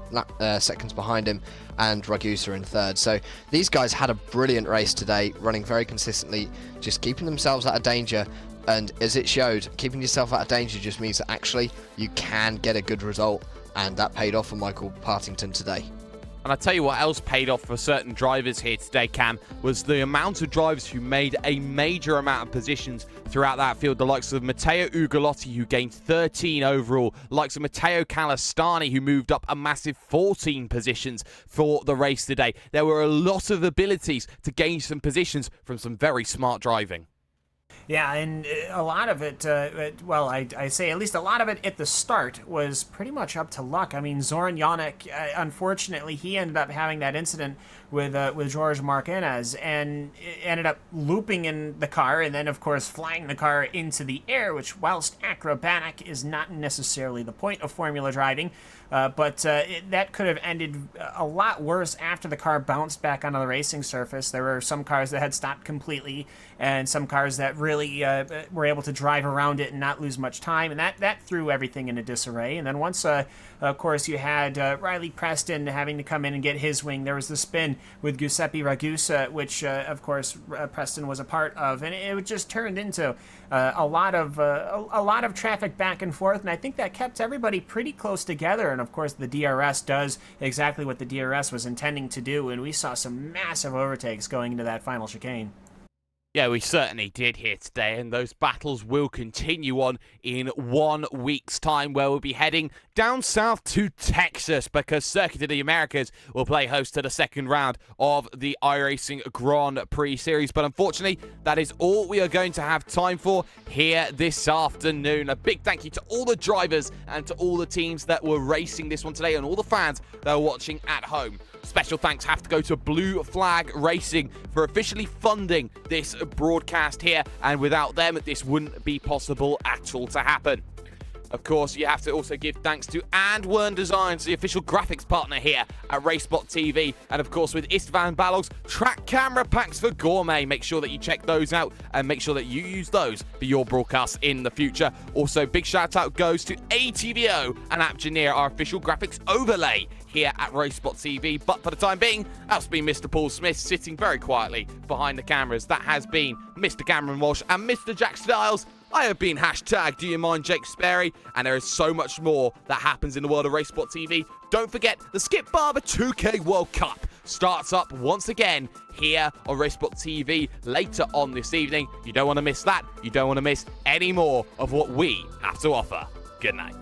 seconds behind him, and Ragusa in third. So these guys had a brilliant race today, running very consistently, just keeping themselves out of danger. And as it showed, keeping yourself out of danger just means that actually you can get a good result, and that paid off for Michael Partington today.
And I tell you what else paid off for certain drivers here today, Cam, was the amount of drivers who made a major amount of positions throughout that field. The likes of Matteo Ugolotti, who gained 13 overall. The likes of Matteo Calastani, who moved up a massive 14 positions for the race today. There were a lot of abilities to gain some positions from some very smart driving.
Yeah, and a lot of it, well, I say at least a lot of it at the start was pretty much up to luck. I mean, Zoran Yannick, unfortunately, he ended up having that incident with George Martinez and ended up looping in the car and then, of course, flying the car into the air, which, whilst acrobatic, is not necessarily the point of Formula driving. But that could have ended a lot worse after the car bounced back onto the racing surface. There were some cars that had stopped completely and some cars that really were able to drive around it and not lose much time. And that threw everything into disarray. And then once, of course, you had Riley Preston having to come in and get his wing, there was the spin with Giuseppe Ragusa, which, of course, Preston was a part of. And it just turned into a lot of traffic back and forth. And I think that kept everybody pretty close together. And of course, the DRS does exactly what the DRS was intending to do, and we saw some massive overtakes going into that final chicane.
Yeah, we certainly did here today, and those battles will continue on in 1 week's time, where we'll be heading down south to Texas, because Circuit of the Americas will play host to the second round of the iRacing Grand Prix Series. But unfortunately, that is all we are going to have time for here this afternoon. A big thank you to all the drivers and to all the teams that were racing this one today, and all the fans that are watching at home. Special thanks have to go to Blue Flag Racing for officially funding this broadcast here, and without them, this wouldn't be possible at all to happen. Of course, you have to also give thanks to And Wern Designs, the official graphics partner here at Racebot TV. And of course, with Istvan Balog's track camera packs for Gourmet. Make sure that you check those out and make sure that you use those for your broadcasts in the future. Also, big shout out goes to ATVO and Apgineer, our official graphics overlay here at Racebot TV. But for the time being, that's been Mr. Paul Smith sitting very quietly behind the cameras. That has been Mr. Cameron Walsh and Mr. Jack Stiles. I have been hashtag Do You Mind Jake Sperry, and there is so much more that happens in the world of Racebot TV. Don't forget, the Skip Barber 2K World Cup starts up once again here on Racebot TV later on this evening. You don't want to miss that. You don't want to miss any more of what we have to offer. Good night.